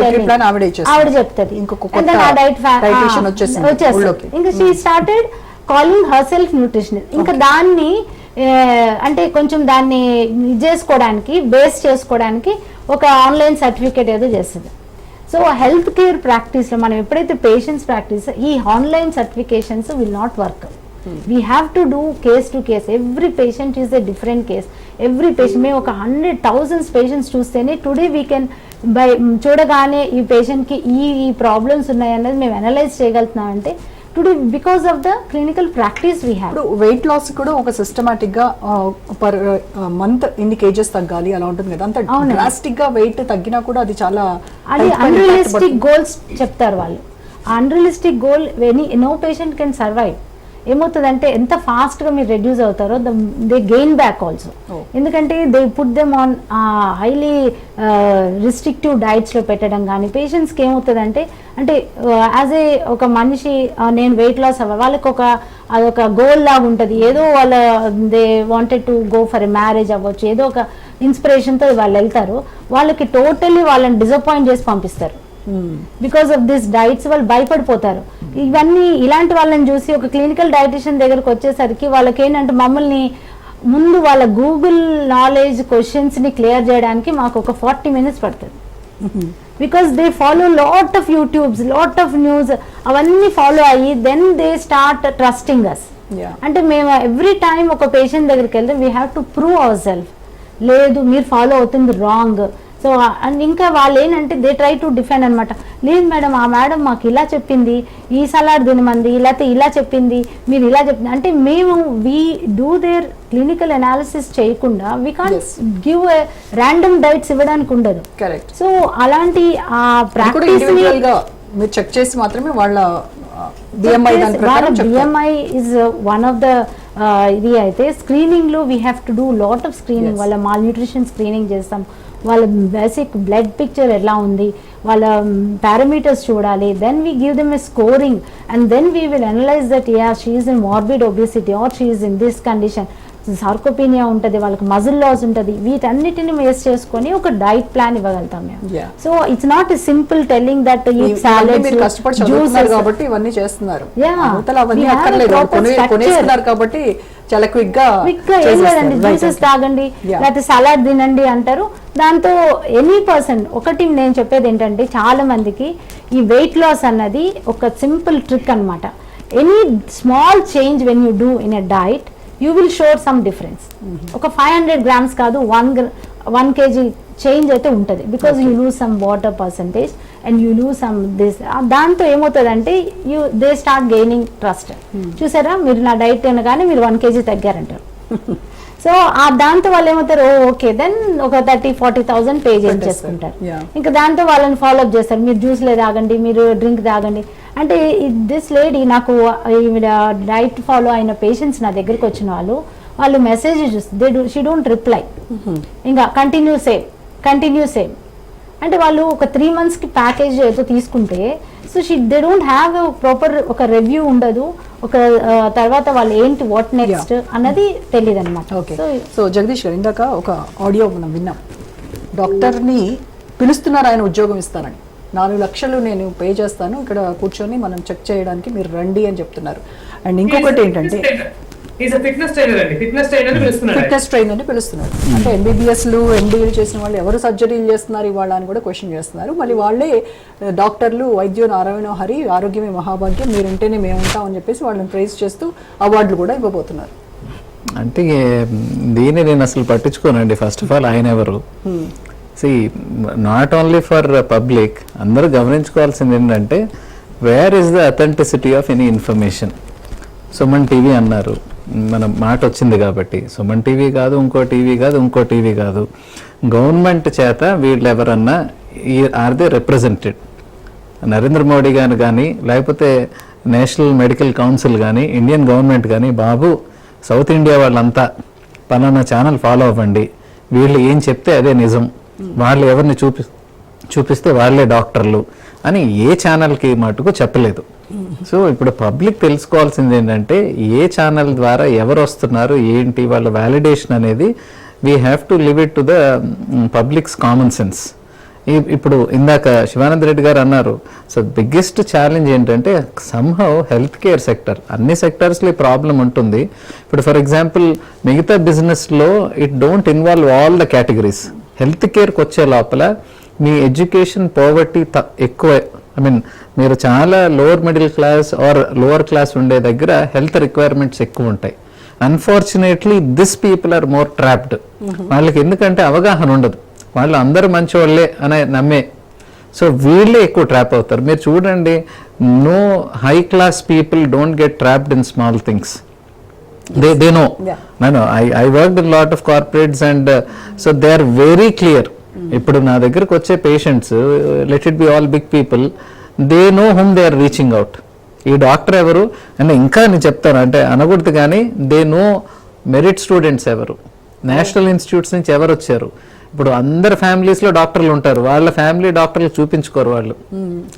Speaker 5: ఆవిడ చెప్తుంది వచ్చేస్తుంది. ఇంకా she started calling her self nutritionist. ఇంకా దాన్ని అంటే కొంచెం దాన్ని బేస్ చేసుకోవడానికి ఒక ఆన్లైన్ సర్టిఫికేట్ ఏదో చేస్తుంది. సో హెల్త్ కేర్ ప్రాక్టీస్లో మనం ఎప్పుడైతే పేషెంట్స్ ప్రాక్టీస్ ఈ online certifications will not work. We have to do case to case. Every patient is a different case. Every patient మేము ఒక 100,000 పేషెంట్స్ చూస్తేనే టుడే వీ కెన్ చూడగానే ఈ పేషెంట్కి ఈ ప్రాబ్లమ్స్ ఉన్నాయన్నది మేము అనలైజ్ చేయగలుగుతున్నాం. అంటే today because of the clinical practice we have.
Speaker 1: ఇప్పుడు వెయిట్ లాస్ కూడా ఒక సిస్టమాటిక్ గా పర్ మంత్ ఇన్ని కేజెస్ తగ్గాలి అలా ఉంటుంది కదా, అంత డ్రాస్టిక్ గా వెయిట్ తగ్గినా కూడా అది చాలా
Speaker 5: అన్రియలిస్టిక్ గోల్స్ చెప్తారు వాళ్ళు. Unrealistic goal no patient can survive. ఏమవుతుందంటే ఎంత ఫాస్ట్గా మీరు రెడ్యూస్ అవుతారో దే గెయిన్ బ్యాక్ ఆల్సో. ఎందుకంటే they put them on highly restrictive డైట్స్లో పెట్టడం. కానీ పేషెంట్స్కి ఏమవుతుందంటే అంటే యాజ్ ఏ ఒక మనిషి నేను వెయిట్ లాస్ అవ్వాలి వాళ్ళకి అదొక గోల్ లాగా ఉంటుంది. ఏదో they wanted to go for a marriage అవ్వచ్చు, ఏదో ఒక ఇన్స్పిరేషన్తో వాళ్ళు వెళ్తారు. వాళ్ళకి టోటల్లీ వాళ్ళని డిసప్పాయింట్ చేసి పంపిస్తారు. బికాస్ ఆఫ్ దిస్ డైట్స్ వాళ్ళు భయపడిపోతారు. ఇవన్నీ ఇలాంటి వాళ్ళని చూసి ఒక క్లినికల్ డైటీషియన్ దగ్గరకు వచ్చేసరికి వాళ్ళకి ఏంటంటే మమ్మల్ని ముందు వాళ్ళ గూగుల్ నాలెడ్జ్ క్వశ్చన్స్ని క్లియర్ చేయడానికి మాకు ఒక 40 minutes పడుతుంది. Because they follow lot of YouTubes, lot of news, అవన్నీ ఫాలో అయ్యి then they start trusting us. అంటే మేము ఎవ్రీ టైం ఒక పేషెంట్ దగ్గరికి వెళ్తే we have to prove our self, లేదు మీరు ఫాలో అవుతుంది రాంగ్. సో అండ్ ఇంకా వాళ్ళు ఏంటంటే దే ట్రై టు డిఫెండ్ అనమాట. లేదు మేడం, ఆ మేడం మాకు ఇలా చెప్పింది, ఈ సలాడ్ తినమంది, లేకపోతే ఇలా చెప్పింది, మీరు ఇలా చెప్పింది అంటే మేము we do their clinical analysis చేయకుండా we can give random diets ఇవ్వడానికి ఉండదు.
Speaker 1: కరెక్ట్.
Speaker 5: సో అలాంటి ఆ ప్రాక్టీస్
Speaker 1: మీరు చెక్ చేసి మాత్రమే వాళ్ళ
Speaker 5: BMI is one of the ఇది అయితే స్క్రీనింగ్ లో we have to do lot of screening. వాళ్ళ మాల్ న్యూట్రిషన్ స్క్రీనింగ్ చేస్తాం, వాళ్ళ బేసిక్ బ్లడ్ పిక్చర్ ఎలా ఉంది, వాళ్ళ పారామీటర్స్ చూడాలి, then we give them a scoring and then we will analyse that yeah she is in morbid obesity or she is in this condition, sarcopenia ఉంటుంది, వాళ్ళకి మజిల్ లాస్ ఉంటుంది, వీటన్నిటిని బేస్ చేసుకొని ఒక డైట్ ప్లాన్ ఇవ్వగలుగుతాం మేము. So it's not simple telling that eat salads,
Speaker 1: juices కాబట్టి ఇవన్నీ చేస్తున్నారు. కాబట్టి చాలా క్విక్ గా
Speaker 5: ఏం లేదండి, జ్యూసెస్ తాగండి లేకపోతే సలాడ్ తినండి అంటారు. దాంతో ఎనీ పర్సన్, ఒకటి నేను చెప్పేది ఏంటంటే చాలా మందికి ఈ వెయిట్ లాస్ అన్నది ఒక సింపుల్ ట్రిక్ అన్నమాట. Any small change when you do in a diet you will show some difference. ఒక 500 grams కాదు 1 kg చేంజ్ అయితే ఉంటుంది. Because you lose some water percentage and you lose some this. దాంతో ఏమవుతుందంటే దే స్టార్ట్ గెయినింగ్ ట్రస్ట్. చూసారా, మీరు నా డైట్ అనగానే మీరు 1 kg తగ్గారంటారు. సో దాంతో వాళ్ళు ఏమవుతారు, ఓకే దెన్ ఒక 30,000-40,000 పే చేసుకుంటారు. ఇంకా దాంతో వాళ్ళని ఫాలోఅప్ చేస్తారు, మీరు జ్యూస్లే తాగండి, మీరు డ్రింక్ తాగండి అంటే. దిస్ లేడీ నాకు డైట్ ఫాలో అయిన పేషెంట్స్ నా దగ్గరికి వచ్చిన వాళ్ళు మెసేజ్ చూస్తే షీ డోంట్ రిప్లై, ఇంకా కంటిన్యూ సేమ్ అంటే వాళ్ళు ఒక 3 monthsకి ప్యాకేజ్ ఏదో తీసుకుంటే so they don't have proper ఒక రివ్యూ ఉండదు, ఒక తర్వాత వాళ్ళు ఏంటి వాట్ నెక్స్ట్ అన్నది తెలియదు అనమాట.
Speaker 1: ఓకే. సో జగదీష్ గారు, ఇందాక ఒక ఆడియో మనం విన్నాం, డాక్టర్ని పిలుస్తున్నారు ఆయన ఉద్యోగం ఇస్తానని, 4 లక్షలు నేను పే చేస్తాను, ఇక్కడ కూర్చొని మనం చెక్ చేయడానికి మీరు రండి అని చెప్తున్నారు. అండ్ ఇంకొకటి ఏంటంటే
Speaker 3: ఫిట్నెస్ ట్రైనర్ అని
Speaker 1: పిలుస్తున్నారు. అంటే ఎంబీబీఎస్లు ఎంబీఏలు చేసిన వాళ్ళు ఎవరు సర్జరీలు చేస్తున్నారు ఇవాళ అని కూడా క్వశ్చన్ చేస్తున్నారు. మళ్ళీ వాళ్ళే డాక్టర్లు వైద్యో నారాయణ హరి ఆరోగ్యమే మహాభాగ్యం, మీరుంటేనే మేము ఉంటాం అని చెప్పేసి వాళ్ళని ప్రైజ్ చేస్తూ అవార్డులు కూడా ఇవ్వబోతున్నారు.
Speaker 2: అంటే దీన్ని నేను అసలు పట్టించుకోనండి. ఫస్ట్ ఆఫ్ ఆల్ ఆయన ఎవరు? నాట్ ఓన్లీ ఫర్ పబ్లిక్, అందరూ గమనించుకోవాల్సింది ఏంటంటే where is the authenticity of any information. Suman TV అన్నారు, మన మాట వచ్చింది కాబట్టి సుమన్ టీవీ కాదు, ఇంకో టీవీ కాదు, గవర్నమెంట్ చేత వీళ్ళు ఎవరన్నా or they represented? Narendra Modi గారు కానీ లేకపోతే నేషనల్ మెడికల్ కౌన్సిల్ కానీ ఇండియన్ గవర్నమెంట్ కానీ, బాబు సౌత్ ఇండియా వాళ్ళంతా పలానా ఛానల్ ఫాలో అవ్వండి, వీళ్ళు ఏం చెప్తే అదే నిజం, వాళ్ళు ఎవరిని చూపిస్తే వాళ్ళే డాక్టర్లు అని ఏ ఛానల్కి మటుకు చెప్పలేదు. సో ఇప్పుడు పబ్లిక్ తెలుసుకోవాల్సింది ఏంటంటే ఏ ఛానల్ ద్వారా ఎవరు వస్తున్నారు ఏంటి వాళ్ళ వ్యాలిడేషన్ అనేది we have to live it to the public's common sense. ఇప్పుడు ఇందాక శివానంద రెడ్డి గారు అన్నారు, సో బిగ్గెస్ట్ ఛాలెంజ్ ఏంటంటే సమ్హౌ హెల్త్ కేర్ సెక్టర్, అన్ని సెక్టర్స్లో ఈ ప్రాబ్లం ఉంటుంది. ఇప్పుడు ఫర్ ఎగ్జాంపుల్ మిగతా బిజినెస్లో it don't involve all the categories. Health కేర్కి వచ్చే లోపల మీ ఎడ్యుకేషన్ పోవర్టీ ఎక్కువ, ఐ మీన్ మీరు చాలా lower middle class or lower class ఉండే దగ్గర హెల్త్ రిక్వైర్మెంట్స్ ఎక్కువ ఉంటాయి. Unfortunately this people are more trapped. వాళ్ళకి ఎందుకంటే అవగాహన ఉండదు, వాళ్ళు అందరూ మంచి వాళ్ళే అనే నమ్మే, సో వీళ్ళే ఎక్కువ ట్రాప్ అవుతారు. మీరు చూడండి, no high class people don't get trapped in small things. They know. No, I worked in a lot of corporates and so they are very clear. ఇప్పుడు నా దగ్గరకు వచ్చే patients, let it be all big people, they know whom they are reaching out. ఈ డాక్టర్ ఎవరు అంటే ఇంకా నేను చెప్తాను అంటే అనకూడదు, కానీ దే నో మెరిట్ స్టూడెంట్స్ ఎవరు, నేషనల్ ఇన్స్టిట్యూట్స్ నుంచి ఎవరు వచ్చారు. ఇప్పుడు అందరు ఫ్యామిలీస్లో డాక్టర్లు ఉంటారు, వాళ్ళ ఫ్యామిలీ డాక్టర్లు చూపించుకోరు వాళ్ళు.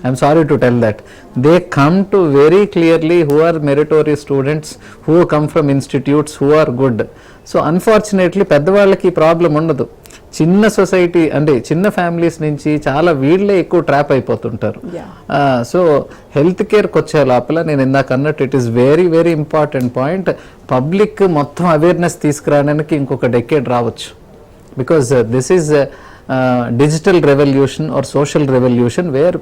Speaker 2: I'm sorry to tell that. They come to very clearly who are meritorious students, who come from institutes, who are good. So unfortunately పెద్దవాళ్ళకి ప్రాబ్లం ఉండదు, చిన్న సొసైటీ అంటే చిన్న ఫ్యామిలీస్ నుంచి చాలా వీళ్ళే ఎక్కువ ట్రాప్ అయిపోతుంటారు. సో హెల్త్ కేర్కి వచ్చే లోపల నేను ఇందాక అన్నట్టు it is very very important point. Public మొత్తం అవేర్నెస్ తీసుకురావడానికి ఇంకొక డెకేడ్ రావచ్చు. Because this is digital revolution or social revolution where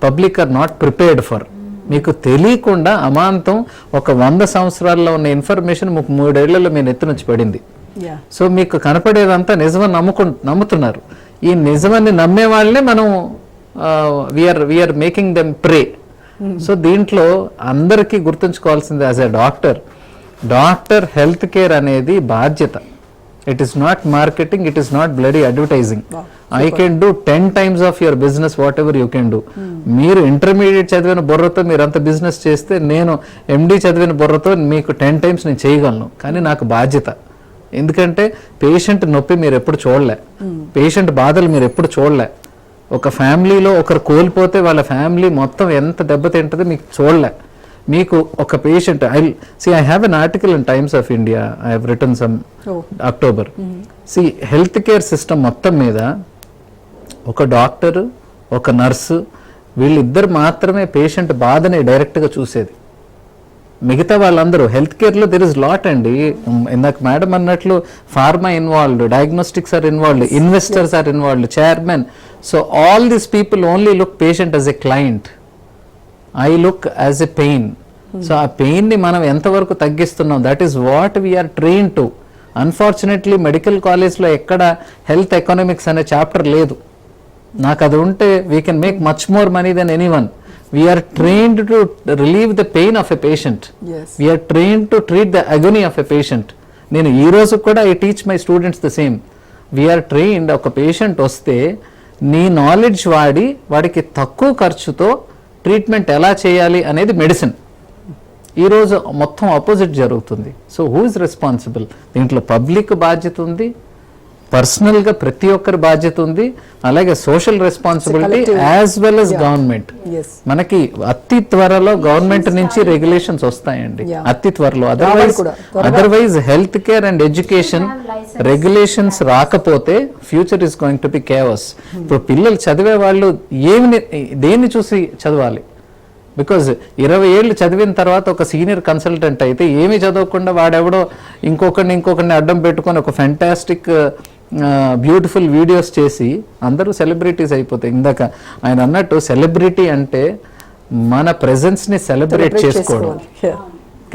Speaker 2: public are not prepared for. మీకు తెలియకుండా అమాంతం ఒక 100 సంవత్సరాల్లో ఉన్న ఇన్ఫర్మేషన్ 3 ఏళ్లలో మీ నెత్తి నుంచి పడింది. సో మీకు కనపడేదంతా నిజమని నమ్ముతున్నారు. ఈ నిజమని నమ్మే వాళ్ళనే మనం we are making them prey. So దీంట్లో అందరికీ గుర్తుంచుకోవాల్సింది as a doctor health care అనేది బాధ్యత. It is not marketing, it is not bloody advertising. I can do 10 times of your business whatever you can do. మీరు ఇంటర్మీడియట్ చదివిన బుర్రతో మీరు అంత బిజినెస్ చేస్తే నేను ఎండి చదివిన బుర్రతో మీకు 10 times నేను చేయగలను. కానీ నాకు బాధ్యత. ఎందుకంటే పేషెంట్ నొప్పి మీరు ఎప్పుడు చూడలే, పేషెంట్ బాధలు మీరు ఎప్పుడు చూడలే. ఒక ఫ్యామిలీలో ఒకరు కోల్పోతే వాళ్ళ ఫ్యామిలీ మొత్తం ఎంత దెబ్బతింటుందో మీకు చూడలే. మీకు ఒక patient I have an article in times of India, I have return some October. Health care system మొత్తం మీద ఒక డాక్టర్ ఒక నర్సు వీళ్ళిద్దరు మాత్రమే పేషెంట్ బాధని డైరెక్ట్గా చూసేది. మిగతా వాళ్ళందరూ హెల్త్ కేర్లో దెర్ ఇస్ లాట్ అండి. ఇందాక మేడం అన్నట్లు pharma involved, diagnostics are involved, investors are involved, chairman. So all these people only look patient as a client. I look as a pain. So ఆ పెయిన్ని మనం ఎంతవరకు తగ్గిస్తున్నాం, that is what we are train to. Unfortunately medical కాలేజ్లో ఎక్కడ హెల్త్ ఎకనామిక్స్ అనే చాప్టర్ లేదు. నాకు అది ఉంటే we can make much more money than anyone. We are trained to relieve the pain of a patient. We are trained to treat the agony of a patient. నేను ఈ రోజు కూడా I teach my students the same. We are trained, ఒక పేషెంట్ వస్తే నీ నాలెడ్జ్ వాడి వాడికి తక్కువ ఖర్చుతో ట్రీట్మెంట్ ఎలా చేయాలి అనేది మెడిసిన్. ఈరోజు మొత్తం ఆపోజిట్ జరుగుతుంది. So who is responsible? దీంట్లో పబ్లిక్ బాధ్యత ఉంది, పర్సనల్గా ప్రతి ఒక్కరి బాధ్యత ఉంది, అలాగే social responsibility as well as government. మనకి అతి త్వరలో గవర్నమెంట్ నుంచి రెగ్యులేషన్స్ వస్తాయండి, అతి త్వరలో. Otherwise health care and education regulations రాకపోతే future is going to be chaos. ఇప్పుడు పిల్లలు చదివే వాళ్ళు దేన్ని చూసి చదవాలి? బికాజ్ 20 ఏళ్ళు చదివిన తర్వాత ఒక సీనియర్ కన్సల్టెంట్ అయితే ఏమీ చదవకుండా వాడెవడో ఇంకొకరిని అడ్డం పెట్టుకొని ఒక ఫెంటాస్టిక్ బ్యూటిఫుల్ వీడియోస్ చేసి అందరూ సెలబ్రిటీస్ అయిపోతాయి. ఇందాక ఆయన అన్నట్టు సెలబ్రిటీ అంటే మన ప్రెజెన్స్ ని సెలబ్రేట్ చేసుకోవడం.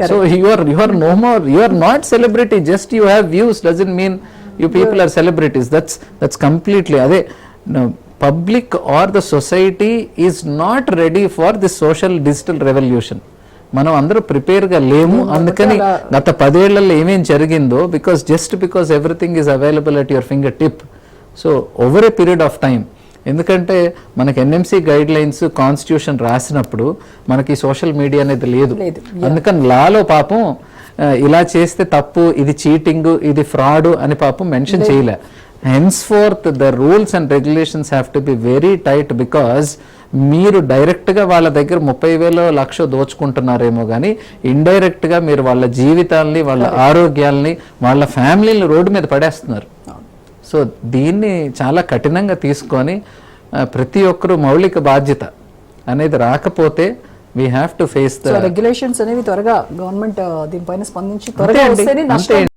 Speaker 2: So you are no more, you are not celebrity, just you have views doesn't mean you people are celebrities. That's completely అదే. Public or the society is not ready for this social digital revolution. మనం అందరూ ప్రిపేర్గా లేము. అందుకని గత 10 ఏళ్లలో ఏమేం జరిగిందో, because everything is available at your finger tip. So over a period of time, ఎందుకంటే మనకి ఎన్ఎంసీ గైడ్ లైన్స్ కాన్స్టిట్యూషన్ రాసినప్పుడు మనకి సోషల్ మీడియా అనేది లేదు. అందుకని లాలో పాపం ఇలా చేస్తే తప్పు, ఇది చీటింగ్, ఇది ఫ్రాడ్ అని పాపం మెన్షన్ చేయలే. henceforth the rules and regulations have to be very tight, because మీరు డైరెక్ట్గా వాళ్ళ దగ్గర 30,000 1,00,000 దోచుకుంటున్నారేమో కానీ ఇండైరెక్ట్గా మీరు వాళ్ళ జీవితాల్ని, వాళ్ళ ఆరోగ్యాల్ని, వాళ్ళ ఫ్యామిలీని రోడ్డు మీద పడేస్తున్నారు. సో దీన్ని చాలా కఠినంగా తీసుకొని ప్రతి ఒక్కరూ మౌలిక బాధ్యత అనేది రాకపోతే we have to face the
Speaker 1: regulations అనేవి త్వరగా గవర్నమెంట్ దీనిపైన స్పందించి త్వరగా వస్తేనే నష్టం.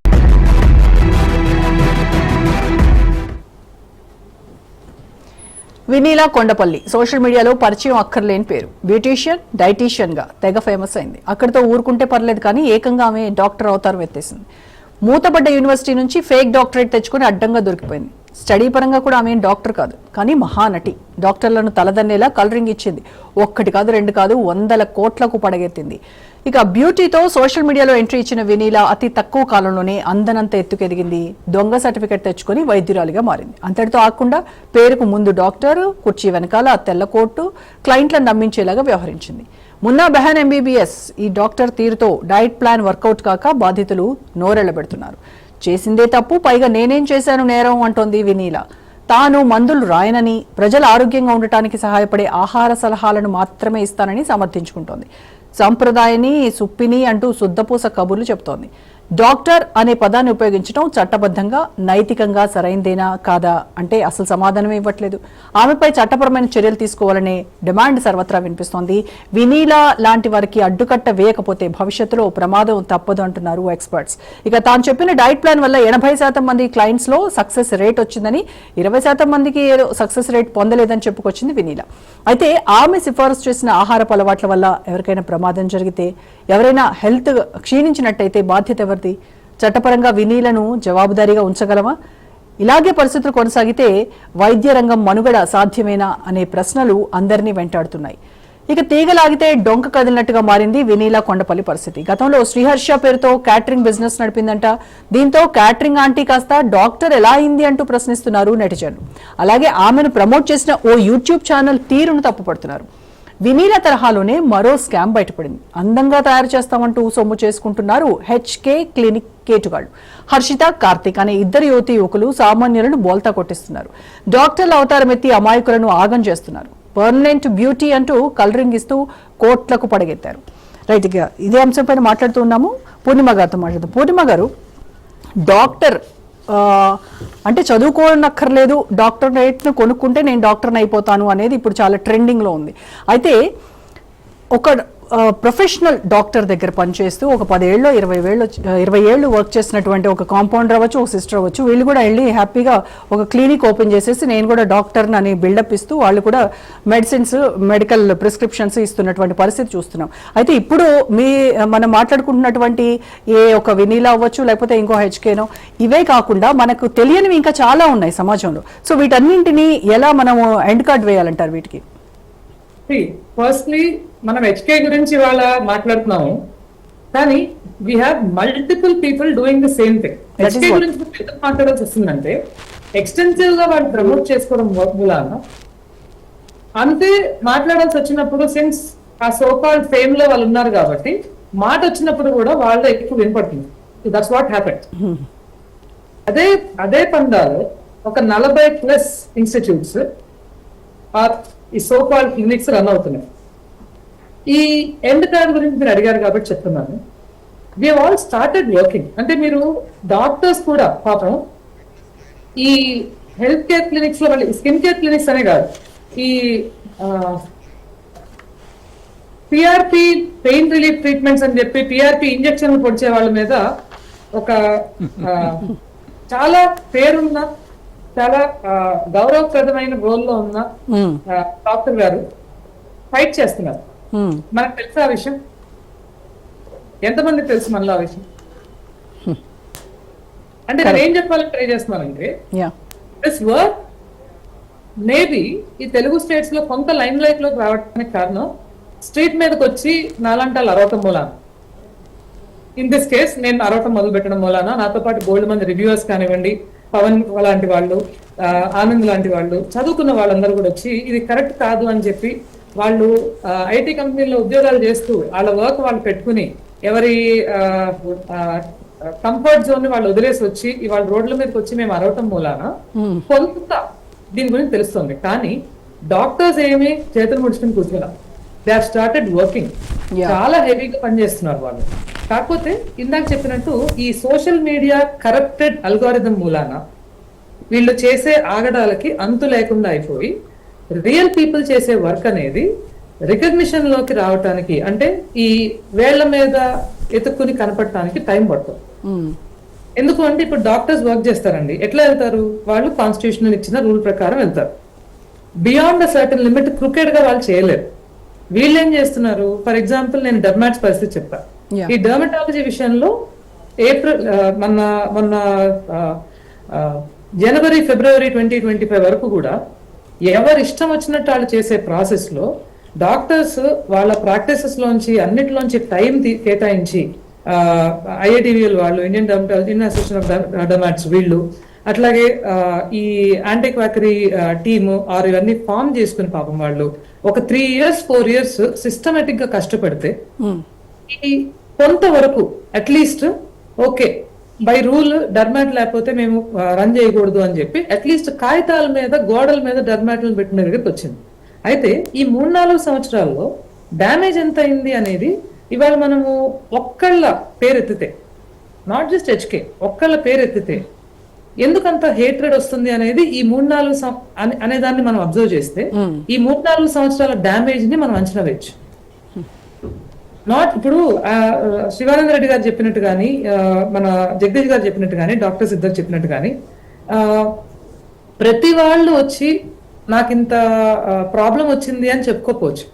Speaker 1: వినీలా కొండపల్లి సోషల్ మీడియాలో పరిచయం అక్కర్లేని పేరు. బ్యూటీషియన్, డైటీషియన్ గా తెగ ఫేమస్ అయింది. అక్కడితో ఊరుకుంటే పర్లేదు కానీ ఏకంగా ఆమె డాక్టర్ అవతారం ఎత్తేసింది. మూతబడ్డ యూనివర్సిటీ నుంచి ఫేక్ డాక్టరేట్ తెచ్చుకుని అడ్డంగా దొరికిపోయింది. స్టడీ పరంగా కూడా ఆమె డాక్టర్ కాదు, కానీ మహానటి. డాక్టర్లను తలదన్నేలా కలరింగ్ ఇచ్చింది. 1 కాదు 2 కాదు 100 కోట్లకు పడగెత్తింది. ఇక బ్యూటీతో సోషల్ మీడియాలో ఎంట్రీ ఇచ్చిన వినీలా అతి తక్కువ కాలంలోనే అందనంత ఎత్తుకెదిగింది. దొంగ సర్టిఫికెట్ తెచ్చుకొని వైద్యురాలిగా మారింది. అంతటితో ఆకుండా పేరుకు ముందు డాక్టర్, కుర్చీ వెనకాల తెల్ల కోటు, క్లయింట్లను నమ్మించేలాగా వ్యవహరించింది. మున్నా బెహన్ MBBS. ఈ డాక్టర్ తీరుతో డైట్ ప్లాన్ వర్కౌట్ కాక బాధితులు నోరెళ్లబెడుతున్నారు. చేసిందే తప్పు, పైగా నేనేం చేశాను నేరం అంటోంది వినీలా. తాను మందులు రాయనని, ప్రజలు ఆరోగ్యంగా ఉండటానికి సహాయపడే ఆహార సలహాలను మాత్రమే ఇస్తానని సమర్థించుకుంటోంది. సంప్రదాయని, సుప్పిని అంటూ శుద్ధపూస కబుర్లు చెప్తోంది. డాక్టర్ అనే పదాన్ని ఉపయోగించడం చట్టబద్ధంగా నైతికంగా సరైందేనా కాదా అంటే అసలు సమాధానం ఇవ్వట్లేదు. ఆమెపై చట్టపరమైన చర్యలు తీసుకోవాలనే డిమాండ్ సర్వత్రా వినిపిస్తోంది. వినీలా లాంటి వారికి అడ్డుకట్ట వేయకపోతే భవిష్యత్తులో ప్రమాదం తప్పదు అంటున్నారు ఎక్స్పర్ట్స్. ఇక తాను చెప్పిన డైట్ ప్లాన్ వల్ల 80% మంది క్లయింట్స్ లో సక్సెస్ రేట్ వచ్చిందని, 20% మందికి సక్సెస్ రేట్ పొందలేదని చెప్పుకొచ్చింది వినీలా. అయితే ఆమె సిఫారసు చేసిన ఆహారపు అలవాట్ల వల్ల ఎవరికైనా ప్రమాదం జరిగితే, ఎవరైనా హెల్త్ క్షీణించినట్టయితే బాధ్యత ఎవరిది? చట్టపరంగా వినీలను జవాబుదారీగా ఉంచగలమా? ఇలాగే పరిస్థితులు కొనసాగితే వైద్య రంగం మనుగడ సాధ్యమేనా అనే ప్రశ్నలు అందరినీ వెంటాడుతున్నాయి. ఇక తీగలాగితే డొంక కదిలినట్టుగా మారింది వినీలా కొండపల్లి పరిస్థితి. గతంలో శ్రీహర్ష పేరుతో క్యాటరింగ్ బిజినెస్ నడిపిందంట. దీంతో క్యాటరింగ్ ఆంటీ కాస్త డాక్టర్ ఎలా అయింది అంటూ ప్రశ్నిస్తున్నారు నెటిజన్లు. అలాగే ఆమెను ప్రమోట్ చేసిన ఓ యూట్యూబ్ ఛానల్ తీరును తప్పుపడుతున్నారు. వినీలా తరహాలోనే మరో స్కామ్ బయటపడింది. అందంగా తయారు చేస్తామంటూ సొమ్ము చేసుకుంటున్నారు హెచ్కే క్లినిక్ కేటుగాళ్లు. హర్షిత, కార్తిక్ అనే ఇద్దరు యువకులు సామాన్యులను బోల్తా కొట్టిస్తున్నారు. డాక్టర్ల అవతారం ఎత్తి అమాయకులను ఆగం చేస్తున్నారు. పర్మనెంట్ బ్యూటీ అంటూ కలరింగ్ ఇస్తూ కోట్లకు పడగెత్తారు. రైట్, ఇక ఇదే అంశంపైన మాట్లాడుతూ ఉన్నాము. పూర్ణిమ గారితో మాట్లాడుతాం. పూర్ణిమ గారు, డాక్టర్ అంటే చదువుకోనక్కర్లేదు, డాక్టరేట్ను కొనుక్కుంటే నేను డాక్టర్ని అయిపోతాను అనేది ఇప్పుడు చాలా ట్రెండింగ్లో ఉంది. అయితే ఒక ప్రొఫెషనల్ డాక్టర్ దగ్గర పనిచేస్తూ ఒక 10 ఏళ్ళు 20 ఏళ్ళు వర్క్ చేసినటువంటి ఒక కాంపౌండర్ అవ్వచ్చు, ఒక సిస్టర్ అవ్వచ్చు, వీళ్ళు కూడా వెళ్ళి హ్యాపీగా ఒక క్లినిక్ ఓపెన్ చేసేసి నేను కూడా డాక్టర్ని అని బిల్డప్ ఇస్తూ వాళ్ళు కూడా మెడికల్ ప్రిస్క్రిప్షన్స్ ఇస్తున్నటువంటి పరిస్థితి చూస్తున్నాం. అయితే ఇప్పుడు మనం మాట్లాడుకుంటున్నటువంటి ఒక వినీలా అవ్వచ్చు, లేకపోతే ఇంకో హెచ్కేనో, ఇవే కాకుండా మనకు తెలియనివి ఇంకా చాలా ఉన్నాయి సమాజంలో. సో వీటన్నింటినీ ఎలా మనము ఎండ్ కార్డ్ వేయాలంటారు వీటికి?
Speaker 3: ఫస్ట్లీ మనం హెచ్కే గురించి ఇవాళ మాట్లాడుతున్నాము, కానీ we have multiple people doing the same thing. HK గురించి ఎంత మాట్లాడాల్సి వస్తుందంటే, ఎక్స్టెన్సివ్ గా వాళ్ళు ప్రమోట్ చేసుకోవడం మూలాన అంతే మాట్లాడాల్సి వచ్చినప్పుడు, సిన్స్ ఆ సోకాల్డ్ ఫేమ్ లో వాళ్ళు ఉన్నారు కాబట్టి మాట వచ్చినప్పుడు కూడా వాళ్ళ ఎక్కువ వినపడుతుంది. That's what happened. అదే పందాలు ఒక 40+ ఇన్స్టిట్యూట్స్ ఈ సోకాల్డ్ క్లినిక్స్ రన్ అవుతున్నాయి. ఈ ఎండ్ కార్డ్ గురించి మీరు అడిగారు కాబట్టి చెప్తున్నాను. We all started working. అంటే మీరు డాక్టర్స్ కూడా పాపం ఈ హెల్త్ కేర్ క్లినిక్స్ లో, మళ్ళీ స్కిన్ కేర్ క్లినిక్స్ అనే కాదు, ఈ పిఆర్పి పెయిన్ రిలీఫ్ ట్రీట్మెంట్స్ అని చెప్పి పిఆర్పి ఇంజక్షన్లు పొడిచే వాళ్ళ మీద ఒక చాలా పేరున్న, చాలా గౌరవప్రదమైన రోల్లో ఉన్న డాక్టర్ గారు ఫైట్ చేస్తున్నారు. మనకు తెలుసా ఆ విషయం? ఎంతమంది తెలుసు మనలో ఆ విషయం? అంటే నేను ఏం చెప్పాలని ట్రై చేస్తున్నానంటే, దిస్ వర్క్ మేబీ ఈ తెలుగు స్టేట్స్ లో కొంత లైమ్ లైట్ లోకి రావడానికి కారణం స్ట్రీట్ మీదకి వచ్చి నాలంటాలు అరవటం మూలాన. ఇన్ దిస్ కేస్ నేను అరవటం మొదలు పెట్టడం మూలాన నాతో పాటు బోల్డ్ మంది రివ్యూవర్స్ కానివ్వండి, పవన్ లాంటి వాళ్ళు, ఆనంద్ లాంటి వాళ్ళు, చదువుకున్న వాళ్ళందరూ కూడా వచ్చి ఇది కరెక్ట్ కాదు అని చెప్పి, వాళ్ళు ఐటీ కంపెనీలో ఉద్యోగాలు చేస్తూ వాళ్ళ వర్క్ వాళ్ళు పెట్టుకుని ఎవరి కంఫర్ట్ జోన్ ని వాళ్ళు వదిలేసి వచ్చి ఇవాళ రోడ్ల మీదకి వచ్చి మేము అరవటం మూలాన కొంత దీని గురించి తెలుస్తుంది. కానీ డాక్టర్స్ ఏమి చేతులు ముడుచుకుని కూర్చున్నారు. They have started working. చాలా హెవీగా పనిచేస్తున్నారు వాళ్ళు. కాకపోతే ఇందాక చెప్పినట్టు ఈ సోషల్ మీడియా కరప్టెడ్ అల్గారిథం మూలాన వీళ్ళు చేసే ఆగడాలకి అంతు లేకుండా అయిపోయి రియల్ పీపుల్ చేసే వర్క్ అనేది రికగ్నిషన్ లోకి రావటానికి, అంటే ఈ వేళ్ల మీద ఎతుక్కుని కనపడటానికి టైం పడుతుంది. ఎందుకు అంటే ఇప్పుడు డాక్టర్స్ వర్క్ చేస్తారండి, ఎట్లా వెళ్తారు? వాళ్ళు కాన్స్టిట్యూషనల్ ఇచ్చిన రూల్ ప్రకారం వెళ్తారు. Beyond a certain limit cricket గా వాళ్ళు చేయలేరు. వీళ్ళు ఏం చేస్తున్నారు? ఫర్ ఎగ్జాంపుల్ నేను డర్మాట్స్ పరిస్థితి చెప్తా. ఈ డర్మటాలజీ విషయంలో మొన్న జనవరి ఫిబ్రవరి 2025 వరకు కూడా ఎవరు ఇష్టం వచ్చినట్టు వాళ్ళు చేసే ప్రాసెస్ లో డాక్టర్స్ వాళ్ళ ప్రాక్టీసెస్ లోంచి అన్నిటిలోంచి టైం కేటాయించి ఐఐటివిఎల్ వాళ్ళు, ఇండియన్ అసోసియేషన్ ఆఫ్ డర్మాట్స్ వీళ్ళు, అట్లాగే ఈ యాంటీక్వాకరీ టీము ఆర్ ఇవన్నీ ఫామ్ చేసుకుని పాపం వాళ్ళు ఒక 3 years 4 years సిస్టమేటిక్ గా కష్టపడితే ఈ కొంతవరకు అట్లీస్ట్ ఓకే బై రూల్ డర్మాట్ లేకపోతే మేము రన్ చేయకూడదు అని చెప్పి అట్లీస్ట్ కాగితాల మీద గోడల మీద డర్మాట్లు పెట్టిన దగ్గరికి వచ్చింది. అయితే ఈ 3-4 సంవత్సరాల్లో డ్యామేజ్ ఎంత అయింది అనేది ఇవాళ మనము ఒక్కళ్ళ పేరెత్తితే నాట్ జస్ట్ హెచ్కే, ఒక్కళ్ళ పేరు ఎత్తితే ఎందుకంత హేట్రెడ్ వస్తుంది అనేది ఈ 3-4 అనే దాన్ని మనం అబ్జర్వ్ చేస్తే ఈ 3-4 సంవత్సరాల డ్యామేజ్ ని మనం అంచనా వేయచ్చు. నాట్ ఇప్పుడు శివానంద రెడ్డి గారు చెప్పినట్టు కానీ, మన జగదీష్ గారు చెప్పినట్టు కానీ, డాక్టర్స్ ఇద్దరు చెప్పినట్టు కానీ, ప్రతి వాళ్ళు వచ్చి నాకు ఇంత ప్రాబ్లం వచ్చింది అని చెప్పుకోపోవచ్చు.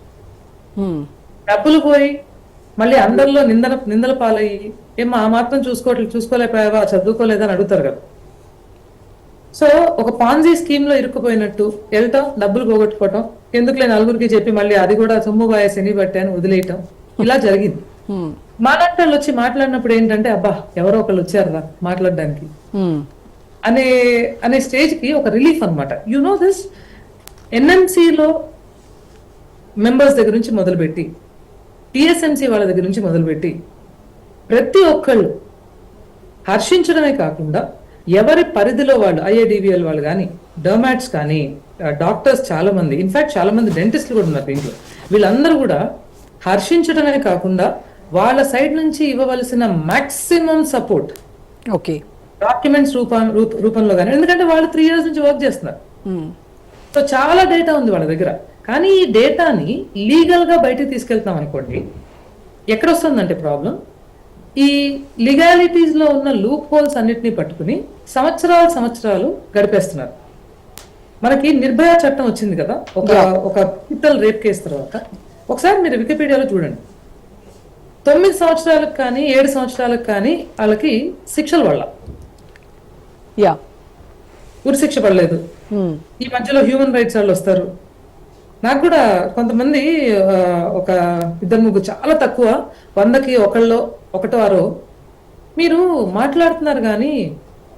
Speaker 3: డబ్బులు పోయి మళ్ళీ అందరిలో నిందల పాలయ్యి ఏమో ఆ మాత్రం చూసుకోలేకపోయావా, చదువుకోలేదని అడుగుతారు కదా. సో ఒక పాన్జీ స్కీమ్ లో ఇరుక్కుపోయినట్టు వెళ్తాం, డబ్బులు పోగొట్టుకోవటం, ఎందుకులే నలుగురికి చెప్పి మళ్ళీ అది కూడా సొమ్ము బాయ శని పట్టాను వదిలేయటం, ఇలా జరిగింది. మాట్లాడటాలు వచ్చి మాట్లాడినప్పుడు ఏంటంటే అబ్బా ఎవరో ఒకళ్ళు వచ్చారా మాట్లాడడానికి అనే స్టేజ్ కి ఒక రిలీఫ్ అనమాట. యు నో దిస్, ఎన్ఎంసీలో మెంబర్స్ దగ్గర నుంచి మొదలుపెట్టి టిఎస్ఎంసీ వాళ్ళ దగ్గర నుంచి మొదలుపెట్టి ప్రతి ఒక్కళ్ళు హర్షించడమే కాకుండా ఎవరి పరిధిలో వాళ్ళు, ఐఏడివిఎల్ వాళ్ళు కానీ, డర్మాట్స్ కానీ, డాక్టర్స్ చాలా మంది, ఇన్ఫాక్ట్ చాలా మంది డెంటిస్టులు కూడా ఉన్నారు దీంట్లో, వీళ్ళందరూ కూడా హర్షించడమే కాకుండా వాళ్ళ సైడ్ నుంచి ఇవ్వవలసిన మాక్సిమం సపోర్ట్
Speaker 1: ఓకే
Speaker 3: డాక్యుమెంట్స్ రూపంలో కానీ, ఎందుకంటే వాళ్ళు 3 years నుంచి వర్క్ చేస్తున్నారు. సో చాలా డేటా ఉంది వాళ్ళ దగ్గర. కానీ ఈ డేటాని లీగల్ గా బయటకు తీసుకెళ్తాం అనుకోండి, ఎక్కడ వస్తుందంటే ప్రాబ్లం, ఈ లీగాలిటీస్ లో ఉన్న లూప్ హోల్స్ అన్నిటినీ పట్టుకుని సంవత్సరాలు గడిపేస్తున్నారు. మనకి నిర్భయ చట్టం వచ్చింది కదా, ఒక పిట్టల్ రేప్ కేసు తర్వాత. ఒకసారి మీరు వికీపీడియాలో చూడండి, 9 సంవత్సరాలకు కానీ 7 సంవత్సరాలకు కానీ వాళ్ళకి శిక్షలు పడాల, ఉరి శిక్ష పడలేదు. ఈ మధ్యలో హ్యూమన్ రైట్స్ వాళ్ళు వస్తారు. నాకు కూడా కొంతమంది ఒక 2-3 చాలా తక్కువ, 100కి ఒకటో మీరు మాట్లాడుతున్నారు కానీ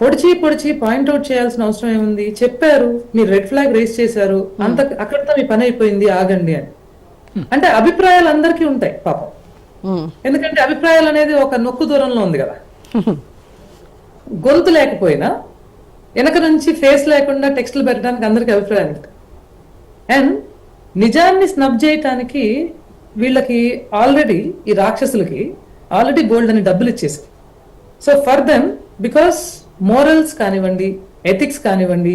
Speaker 3: పొడిచి పాయింట్అవుట్ చేయాల్సిన అవసరం ఏముంది, చెప్పారు మీరు రెడ్ ఫ్లాగ్ రేస్ చేశారు, అక్కడితో మీ పని అయిపోయింది, ఆగండి అని. అంటే అభిప్రాయాలు అందరికీ ఉంటాయి పాపం, ఎందుకంటే అభిప్రాయాలు అనేది ఒక నొక్కు దూరంలో ఉంది కదా. గొంతు లేకపోయినా వెనక నుంచి ఫేస్ లేకుండా టెక్స్ట్లు పెట్టడానికి అందరికి అభిప్రాయాలు ఉంటాయి. అండ్ నిజాన్ని స్నబ్ చేయటానికి వీళ్ళకి ఆల్రెడీ, ఈ రాక్షసులకి ఆల్రెడీ బోల్డ్ అని డబ్బులు ఇచ్చేసి, so for them because morals కానివ్వండి, ఎథిక్స్ కానివ్వండి,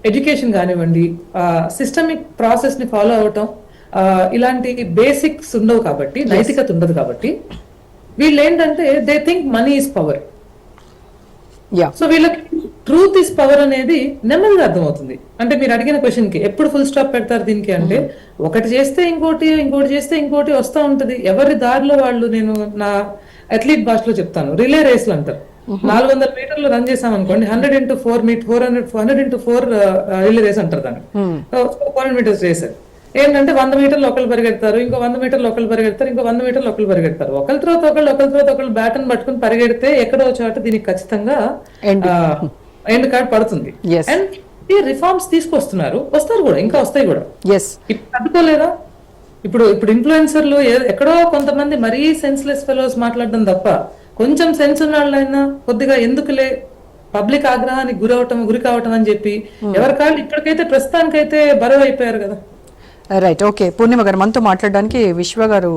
Speaker 3: ఎడ్యుకేషన్ కానివ్వండి, సిస్టమిక్ ప్రాసెస్ ని ఫాలో అవటం, ఇలాంటి బేసిక్స్ ఉండవు కాబట్టి, నైతికత ఉండదు కాబట్టి, వీళ్ళు ఏంటంటే they think money is power. So వీళ్ళకి ట్రూత్ ఈస్ పవర్ అనేది నెమ్మదిగా అర్థమవుతుంది. అంటే మీరు అడిగిన క్వశ్చన్ కి ఎప్పుడు ఫుల్ స్టాప్ పెడతారు దీనికి అంటే, ఒకటి చేస్తే ఇంకోటి చేస్తే ఇంకోటి వస్తూ ఉంటది. ఎవరి దారిలో వాళ్ళు, నేను నా అథ్లీట్ భాషలో చెప్తాను, రిలే రేస్లు అంటారు. 400 మీటర్లు రన్ చేసాం అనుకోండి, 100 into 4 రిలే రేస్ అంటారు దాన్ని. 400 meters రేస్ ఏంటంటే 100 మీటర్లు ఒకళ్ళు పరిగెడతారు, ఇంకో 100 మీటర్లు ఒకళ్ళు పరిగెడతారు, ఇంకో 100 మీటర్లు ఒకళ్ళు పరిగెడతారు. ఒకరి తర్వాత ఒకళ్ళు బ్యాటన్ పట్టుకుని పరిగెడితే ఎక్కడో చోట దీనికి ఖచ్చితంగా ఎండ్ కార్డ్ పడుతుంది. అండ్ ఈ రిఫార్మ్స్ వస్తారు కూడా, ఇంకా వస్తాయి కూడా. ఇప్పుడు అడ్డుకోలేదా? ఇప్పుడు ఇన్ఫ్లుయెన్సర్లు ఎక్కడో కొంతమంది మరీ సెన్స్లెస్ ఫెలోస్ మాట్లాడడం తప్ప, కొంచెం సెన్స్ ఉన్న వాళ్ళైనా కొద్దిగా ఎందుకులే పబ్లిక్ ఆగ్రహానికి గురి కావటం అని చెప్పి ఎవరి కాళ్ళు ఇప్పటికైతే ప్రస్తుతానికైతే బరువు అయిపోయారు కదా.
Speaker 1: Right, okay. పూర్ణిమ గారు మనతో మాట్లాడడానికి విశ్వ గారు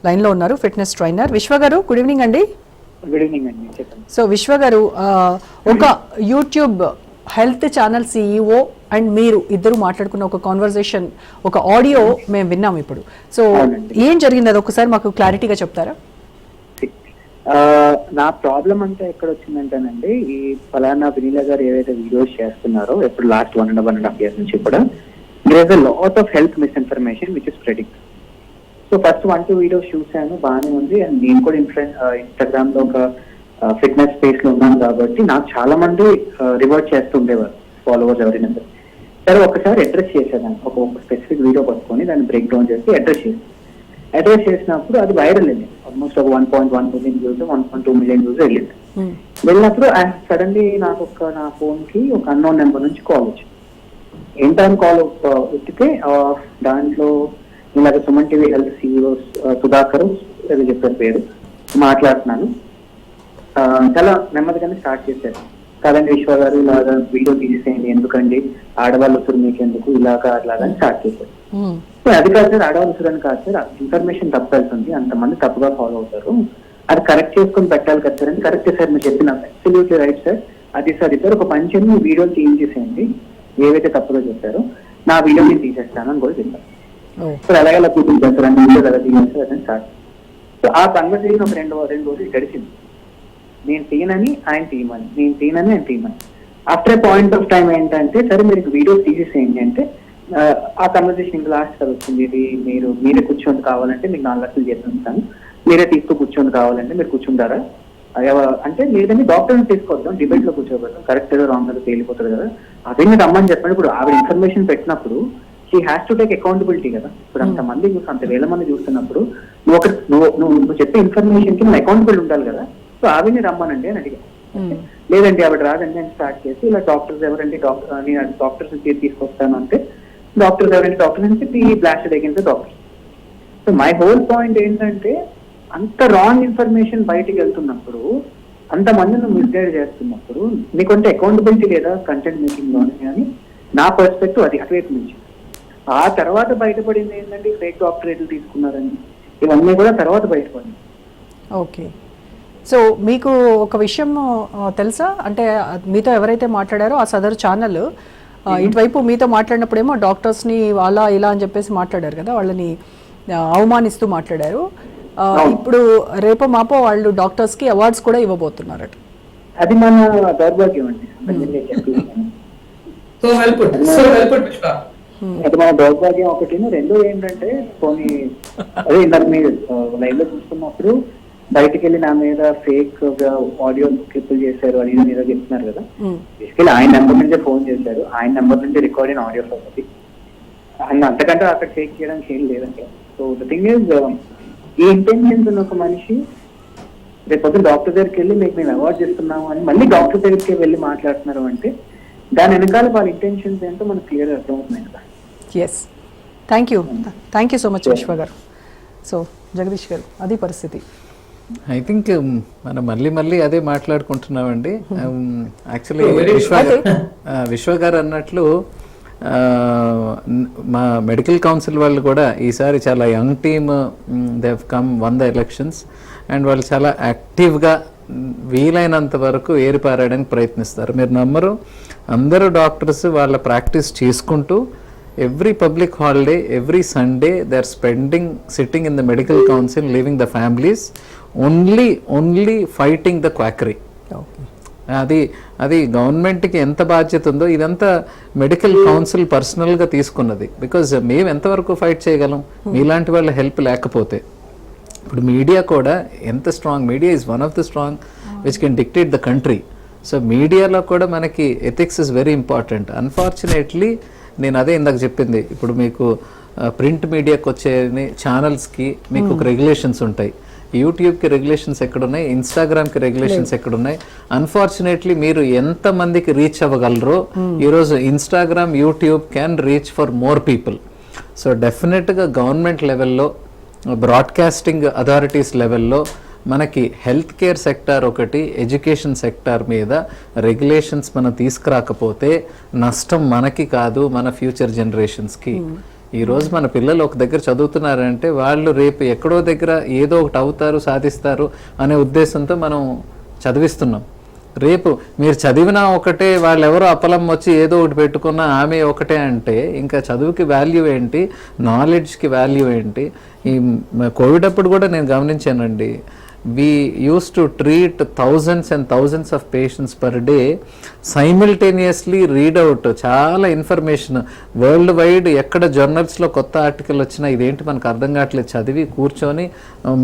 Speaker 1: లైన్ లో ఉన్నారు, ఫిట్నెస్ ట్రైనర్. విశ్వ గారు, గుడ్ ఈవినింగ్ అండి.
Speaker 6: గుడ్ ఈవినింగ్ అండి, చెప్పండి.
Speaker 1: సో విశ్వ గారు, ఒక YouTube health channel CEO and మీరు ఇద్దరు మాట్లాడుకున్న ఒక కాన్వర్సేషన్, ఒక ఆడియో మేము విన్నాం ఇప్పుడు. సో ఏం జరిగింది అది ఒకసారి మాకు క్లారిటీగా చెప్తారా?
Speaker 6: నా ప్రాబ్లం అంతా ఎక్కడ వచ్చిందంటేనండి, ఈ ఫలానా వినీలా గారు ఏవైతే వీడియోస్ చేస్తున్నారో ఇప్పుడు లాస్ట్ 1.5 years నుంచి కూడా, there is a lot of health misinformation which is spreading. So first 1-2 videos చూసాను, బాగానే ఉంది. అండ్ నేను కూడా ఇన్స్టాగ్రామ్ లో ఒక ఫిట్నెస్ స్పేస్ లో ఉన్నాను కాబట్టి నాకు చాలా మంది రివర్ట్ చేస్తూ ఉండేవారు, ఫాలోవర్స్ ఎవరైనా సరే. ఒకసారి అడ్రస్ చేసేదాన్ని, ఒక స్పెసిఫిక్ వీడియో పట్టుకొని దాన్ని బ్రేక్ డౌన్ చేసి అడ్రస్ చేసినప్పుడు అది వైరల్ అయింది. ఆల్మోస్ట్ ఒక 1.1 million వ్యూస్, 1.2 million వ్యూస్ వెళ్ళింది. వెళ్ళినప్పుడు సడన్లీ నాకు నా ఫోన్ కి ఒక అన్నోన్ నెంబర్ నుంచి కాల్ వచ్చింది. ఏంటని కాల్ ఎత్తితే దాంట్లో ఇలాగ Suman TV health CEO Sudhakar ఏదో చెప్పారు పేరు, మాట్లాడుతున్నాను. చాలా నెమ్మదిగానే స్టార్ట్ చేశారు. కాదండి విశ్వ గారు, ఇలాగా వీడియో తీసేయండి, ఎందుకండి ఆడవాళ్ళు ఉసురు మీకెందుకు, ఇలాగా అట్లాగా స్టార్ట్ చేశారు. అది కాదు సార్, ఆడవాళ్ళు ఉసురు అని కాదు సార్, ఇన్ఫర్మేషన్ తప్పు వెళ్తుంది, అంతమంది తప్పుగా ఫాలో అవుతారు, అది కరెక్ట్ చేసుకొని పెట్టాలి కదా సార్ అని. కరెక్ట్ సార్ మీరు చెప్పిన అబ్సల్యూట్లీ రైట్ సార్. అది సార్ సార్ ఒక పంచని మీ వీడియోని తీయించేసేయండి, ఏవైతే తప్పుగా చెప్పారో నా వీడియో నేను తీసేస్తాను అని కూడా చెప్పాను. సార్ అలాగే కూర్చుంటాను సార్ అన్ని వీడియోస్ అలా తీయండి సార్ అని స్టార్ట్. సో ఆ కన్వర్సేషన్ ఒక రెండు రోజులు గడిచింది. నేను తీయనని ఆయన తీయమని, నేను తీయనని ఆయన తీయమని. After A point of time ఏంటంటే సరే మీరు వీడియోస్ తీసేసేయండి అంటే ఆ కన్వర్సేషన్ ఇంకా లాస్ట్ కదా వచ్చింది. ఇది మీరే కూర్చొని కావాలంటే మీకు 4 లక్షలు చేస్తాను, మీరే తీసుకో కూర్చొని కావాలంటే మీరు కూర్చుంటారా అంటే లేదని డాక్టర్ని తీసుకొద్దాం, డిబేట్ లో కూర్చోబెడతాం, కరెక్ట్ ఏదో రాంగ్ ఏదో తేలిపోతుంది కదా, అవన్నీ రమ్మని చెప్పండి. ఇప్పుడు ఆవిడ ఇన్ఫర్మేషన్ పెట్టినప్పుడు she has to take accountability కదా. ఇప్పుడు అంతమంది అంత వేల మంది చూస్తున్నప్పుడు నువ్వు చెప్పే ఇన్ఫర్మేషన్ కి నువ్వు అకౌంటబిలిటీ ఉండాలి కదా. సో ఆవిడని రమ్మనండి అని అడిగా. లేదండి ఆవిడ రాదండి అని స్టార్ట్ చేసి ఇలా డాక్టర్స్ ఎవరండి డాక్టర్స్ తీసుకొస్తాను అంటే డాక్టర్స్ ఎవరండి డాక్టర్స్ అని చెప్పి blasted against doctors. So my whole point ఏంటంటే అంత రాంగ్ ఇన్ఫర్మేషన్ బయటికి వెళ్తున్నప్పుడు, అంతమందిని మిస్గైడ్ చేస్తున్నప్పుడు నీకంటే అకౌంటబిలిటీ లేదా కంటెంట్ మేకింగ్ లోని అని నా పర్స్పెక్టివ్ అది అటువైపు నుంచి. ఆ తర్వాత బయటపడింది ఏంటంటే ఫేక్ డాక్టరేట్లు తీసుకున్నారని, ఇవన్నీ కూడా తర్వాత బయటపడింది.
Speaker 1: ఓకే, సో మీకు ఒక విషయం తెలుసా, అంటే మీతో ఎవరైతే మాట్లాడారో ఆ సదరు ఛానల్ ఇటువైపు మీతో మాట్లాడినప్పుడేమో డాక్టర్స్ని అలా ఇలా అని చెప్పేసి మాట్లాడారు కదా, వాళ్ళని అవమానిస్తూ మాట్లాడారు. ఇప్పుడు రేపో మాపో వాళ్ళు డాక్టర్స్కి అవార్డ్స్ కూడా ఇవ్వబోతున్నారట.
Speaker 6: అది మన దౌర్భాగ్యం అండి. అది మన దౌర్భాగ్యం ఒకటి. రెండో ఏంటంటే పోనీ అదే ఇందాక మీరు లైవ్ లో చూస్తున్నప్పుడు బయటకు వెళ్ళి నా మీద ఫేక్ ఆడియో క్లిప్పులు చేశారు అని మీద చెప్తున్నారు కదా. బేసికలీ ఆయన నెంబర్ నుంచే ఫోన్ చేశారు, ఆయన నెంబర్ నుంచి రికార్డ్ అయిన ఆడియోస్ ఒకటి, అంతకంటే అక్కడ ఫేక్ చేయడానికి ఏం లేదండి. సో ద థింగ్ ఈజ్ ఈ ఇంటెన్షన్స్ ఉన్న ఒక మనిషి రేపు డాక్టర్ దగ్గరికి వెళ్ళి మీకు మేము అవార్డ్ చేస్తున్నాము అని మళ్ళీ డాక్టర్ దగ్గరికి వెళ్ళి మాట్లాడుతున్నారు అంటే దాని వెనకాల వాళ్ళ ఇంటెన్షన్స్ ఏంటో మనకు క్లియర్ అర్థమవుతున్నాయి కదా.
Speaker 1: Yes, thank you so much Vishwa గారు. సో జగదీష్ గారు, అది పరిస్థితి.
Speaker 2: ఐ థింక్ మనం మళ్ళీ అదే మాట్లాడుకుంటున్నామండి. యాక్చువల్లీ విశ్వ గారు అన్నట్లు మా మెడికల్ కౌన్సిల్ వాళ్ళు కూడా ఈసారి చాలా young team, they have come won the elections and వాళ్ళు చాలా యాక్టివ్గా వీలైనంత వరకు ఏరిపారడానికి ప్రయత్నిస్తారు. మీరు నమ్మరు, అందరూ డాక్టర్స్ వాళ్ళ ప్రాక్టీస్ చేసుకుంటూ every public holiday, every Sunday they are spending sitting in the medical council, leaving the families, only fighting the quackery. అది గవర్నమెంట్కి ఎంత బాధ్యత ఉందో ఇదంతా మెడికల్ కౌన్సిల్ పర్సనల్గా తీసుకున్నది. బికాజ్ మేము ఎంతవరకు ఫైట్ చేయగలం మీలాంటి వాళ్ళ హెల్ప్ లేకపోతే. ఇప్పుడు మీడియా కూడా ఎంత strong, media is one of the strong which can dictate the country. So మీడియాలో కూడా మనకి ethics is very important. Unfortunately నేను అదే ఇందాక చెప్పింది, ఇప్పుడు మీకు ప్రింట్ మీడియాకి వచ్చే ఛానల్స్కి మీకు ఒక రెగ్యులేషన్స్ ఉంటాయి, యూట్యూబ్కి రెగ్యులేషన్స్ ఎక్కడున్నాయి, ఇన్స్టాగ్రామ్కి రెగ్యులేషన్స్ ఎక్కడున్నాయి. అన్ఫార్చునేట్లీ మీరు ఎంతమందికి రీచ్ అవ్వగలరో ఈరోజు Instagram, YouTube can reach for more people. So డెఫినెట్గా గవర్నమెంట్ లెవెల్లో, బ్రాడ్కాస్టింగ్ అథారిటీస్ లెవెల్లో మనకి హెల్త్ కేర్ సెక్టార్ ఒకటి, ఎడ్యుకేషన్ సెక్టార్ మీద రెగ్యులేషన్స్ మనం తీసుకురాకపోతే నష్టం మనకి కాదు, మన ఫ్యూచర్ జనరేషన్స్కి. ఈరోజు మన పిల్లలు ఒక దగ్గర చదువుతున్నారంటే వాళ్ళు రేపు ఎక్కడో దగ్గర ఏదో ఒకటి అవుతారు, సాధిస్తారు అనే ఉద్దేశంతో మనం చదివిస్తున్నాం. రేపు మీరు చదివినా ఒకటే, వాళ్ళు ఎవరో అప్పలం వచ్చి ఏదో ఒకటి పెట్టుకున్నా ఆమె ఒకటే అంటే ఇంకా చదువుకి వాల్యూ ఏంటి, నాలెడ్జ్కి వాల్యూ ఏంటి? ఈ కోవిడ్ అప్పుడు కూడా నేను గమనించానండి, we used to treat thousands and thousands of patients per day, simultaneously read out చాలా ఇన్ఫర్మేషన్ వరల్డ్ వైడ్, ఎక్కడ జర్నల్స్లో కొత్త ఆర్టికల్ వచ్చినా ఇదేంటి మనకు అర్థం కావట్లేదు, చదివి కూర్చొని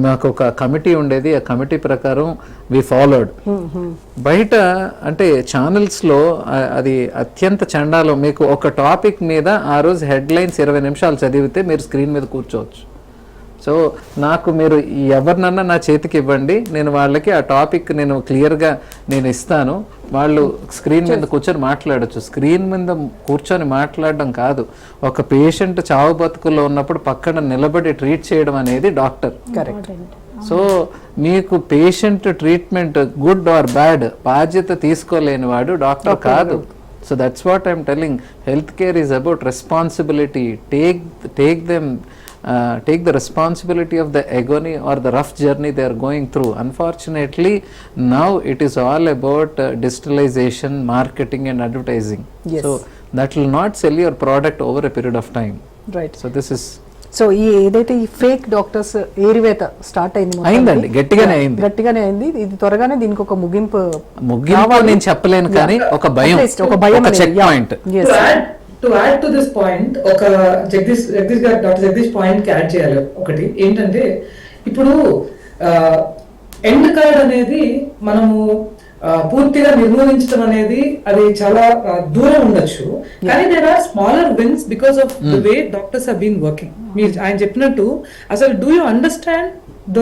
Speaker 2: మాకు ఒక కమిటీ ఉండేది, ఆ కమిటీ ప్రకారం వి ఫాలోడ్. బయట అంటే ఛానల్స్లో అది అత్యంత చండాలం. మీకు ఒక టాపిక్ మీద ఆ రోజు హెడ్లైన్స్ 20 నిమిషాలు చదివితే మీరు స్క్రీన్ మీద కూర్చోవచ్చు. సో నాకు మీరు ఎవరినన్నా నా చేతికి ఇవ్వండి, నేను వాళ్ళకి ఆ టాపిక్ నేను క్లియర్గా నేను ఇస్తాను, వాళ్ళు స్క్రీన్ మీద కూర్చొని మాట్లాడచ్చు. స్క్రీన్ మీద కూర్చొని మాట్లాడడం కాదు, ఒక పేషెంట్ చావు బతుకుల్లో ఉన్నప్పుడు పక్కన నిలబడి ట్రీట్ చేయడం అనేది డాక్టర్.
Speaker 1: కరెక్ట్.
Speaker 2: సో మీకు patient treatment good or bad బాధ్యత తీసుకోలేని వాడు డాక్టర్ కాదు. So that's what I'm telling, health care is about responsibility. Take them take the responsibility of the agony or the rough journey they are going through. Unfortunately, now it is all about digitalization, marketing and advertising.
Speaker 1: Yes.
Speaker 2: So that will not sell your product over a period of time.
Speaker 1: Right.
Speaker 2: So this is
Speaker 1: so ఈ ఏదైతే ఈ ఫేక్ డాక్టర్స్ ఏరివేత స్టార్ట్ అయింది మొత్తానికి.
Speaker 2: అయిందండి, గట్టిగానే అయింది.
Speaker 1: గట్టిగానే అయింది. ఇది త్వరగానే దీనికి ఒక ముగింపు
Speaker 2: నేను చెప్పలేను కానీ ఒక భయం,
Speaker 1: At least ఒక భయం అనేది.
Speaker 2: Check
Speaker 1: Yeah.
Speaker 2: Point.
Speaker 1: Yes.
Speaker 3: To add to this point, ఒక జగదీష్ గారు, డాక్టర్ జగదీష్ పాయింట్ కి యాడ్ చేయాలి. ఒకటి ఏంటంటే, ఇప్పుడు ఎండ్ కార్డ్ అనేది మనము పూర్తిగా నిర్మూలించడం అనేది అది చాలా దూరం ఉండొచ్చు, కానీ there are smaller wins because of the way doctors have been working. మీరు ఆయన చెప్పినట్టు అసలు do you understand the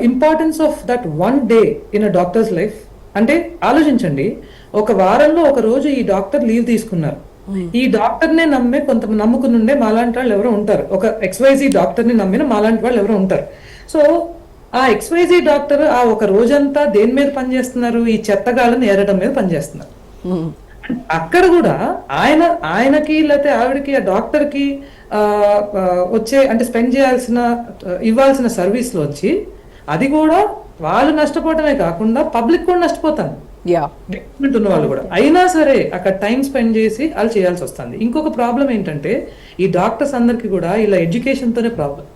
Speaker 3: importance of that one day in a doctor's life? అంటే ఆలోచించండి, ఒక వారంలో ఒక రోజు ఈ డాక్టర్ లీవ్ తీసుకున్నారు. ఈ డాక్టర్ నే నమ్ముకుని ఉండే మాలాంటి వాళ్ళు ఎవరో ఉంటారు, ఒక XYZ డాక్టర్ ని నమ్మిన మాలాంటి వాళ్ళు ఎవరో ఉంటారు. సో ఆ XYZ డాక్టర్ ఆ ఒక రోజంతా దేని మీద పనిచేస్తున్నారు? ఈ చెత్తగాళ్ళని ఏరడం మీద పనిచేస్తున్నారు. అక్కడ కూడా ఆయనకి లేకపోతే ఆవిడకి, ఆ డాక్టర్ కి వచ్చే అంటే స్పెండ్ చేయాల్సిన ఇవ్వాల్సిన సర్వీస్ లో వచ్చి అది కూడా వాళ్ళు నష్టపోవడమే కాకుండా పబ్లిక్ కూడా నష్టపోతాను, డిపార్ట్మెంట్ ఉన్న వాళ్ళు కూడా. అయినా సరే అక్కడ టైం స్పెండ్ చేసి వాళ్ళు చేయాల్సి వస్తుంది. ఇంకొక ప్రాబ్లం ఏంటంటే, ఈ డాక్టర్స్ అందరికి కూడా ఇలా ఎడ్యుకేషన్ తోనే ప్రాబ్లం.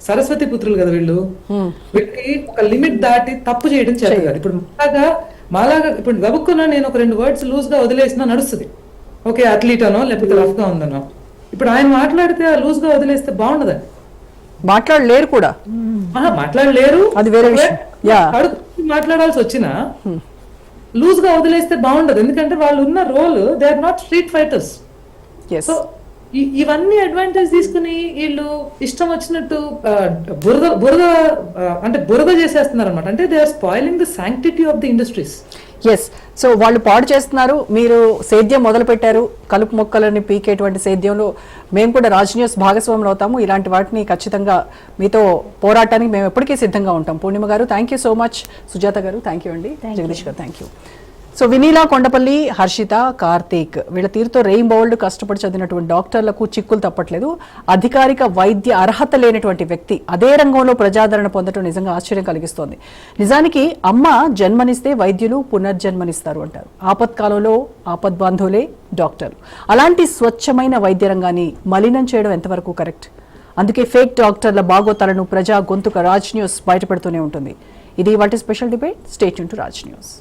Speaker 3: సరస్వతి పుత్రులు కదా వీళ్ళు, వీళ్ళకి ఒక లిమిట్ దాటి తప్పు చేయడం చేత కాదు. ఇప్పుడు మాలాగా ఇప్పుడు గబుక్కున్నా నేను ఒక 2 వర్డ్స్ లూజ్ గా వదిలేసినా నడుస్తుంది, ఓకే అథ్లీట్ అనో లేకపోతే రఫ్ గా ఉందనో. ఇప్పుడు ఆయన మాట్లాడితే ఆ లూజ్ గా వదిలేస్తే బాగుండదండి.
Speaker 1: మాట్లాడలేరు కూడా,
Speaker 3: మాట్లాడలేరు,
Speaker 1: అది వేరే విషయం.
Speaker 3: మాట్లాడాల్సి వచ్చినా లూజ్ గా వదిలేస్తే బాగుండదు, ఎందుకంటే వాళ్ళు ఉన్న role they are not street fighters. So ఇవన్నీ అడ్వాంటేజ్ తీసుకుని వీళ్ళు ఇష్టం వచ్చినట్టు బురద చేసేస్తున్నారు అనమాట. అంటే they are spoiling the sanctity of the industries.
Speaker 1: Yes. So వాళ్ళు పాడు చేస్తున్నారు, మీరు సేద్యం మొదలు పెట్టారు, కలుపు మొక్కలని పీకేటువంటి సేద్యంలో మేము కూడా రాజ్ న్యూస్ భాగస్వాములు అవుతాము. ఇలాంటి వాటిని ఖచ్చితంగా మీతో పోరాటానికి మేము ఎప్పటికీ సిద్ధంగా ఉంటాం. పూర్ణిమ గారు thank you so much, Sujatha గారు థ్యాంక్ యూ అండి, జగదీష్ గారు thank you. So Vinila Kondapalli, Harshita, Karthik వీళ్ళ తీరుతో రెయిన్బోల్డ్ కష్టపడి చదివినటువంటి డాక్టర్లకు చిక్కులు తప్పట్లేదు. అధికారిక వైద్య అర్హత లేనటువంటి వ్యక్తి అదే రంగంలో ప్రజాదరణ పొందడం నిజంగా ఆశ్చర్యం కలిగిస్తోంది. నిజానికి అమ్మ జన్మనిస్తే వైద్యులు పునర్జన్మనిస్తారు అంటారు. ఆపత్కాలంలో ఆపద్బాంధవులే డాక్టర్లు. అలాంటి స్వచ్ఛమైన వైద్య రంగాన్ని మలినం చేయడం ఎంతవరకు కరెక్ట్? అందుకే ఫేక్ డాక్టర్ల బాగోతాలను ప్రజా గొంతుక రాజ్ న్యూస్ బయటపెడుతూనే ఉంటుంది. ఇది వాటి special debate. Stay tune to Raj news.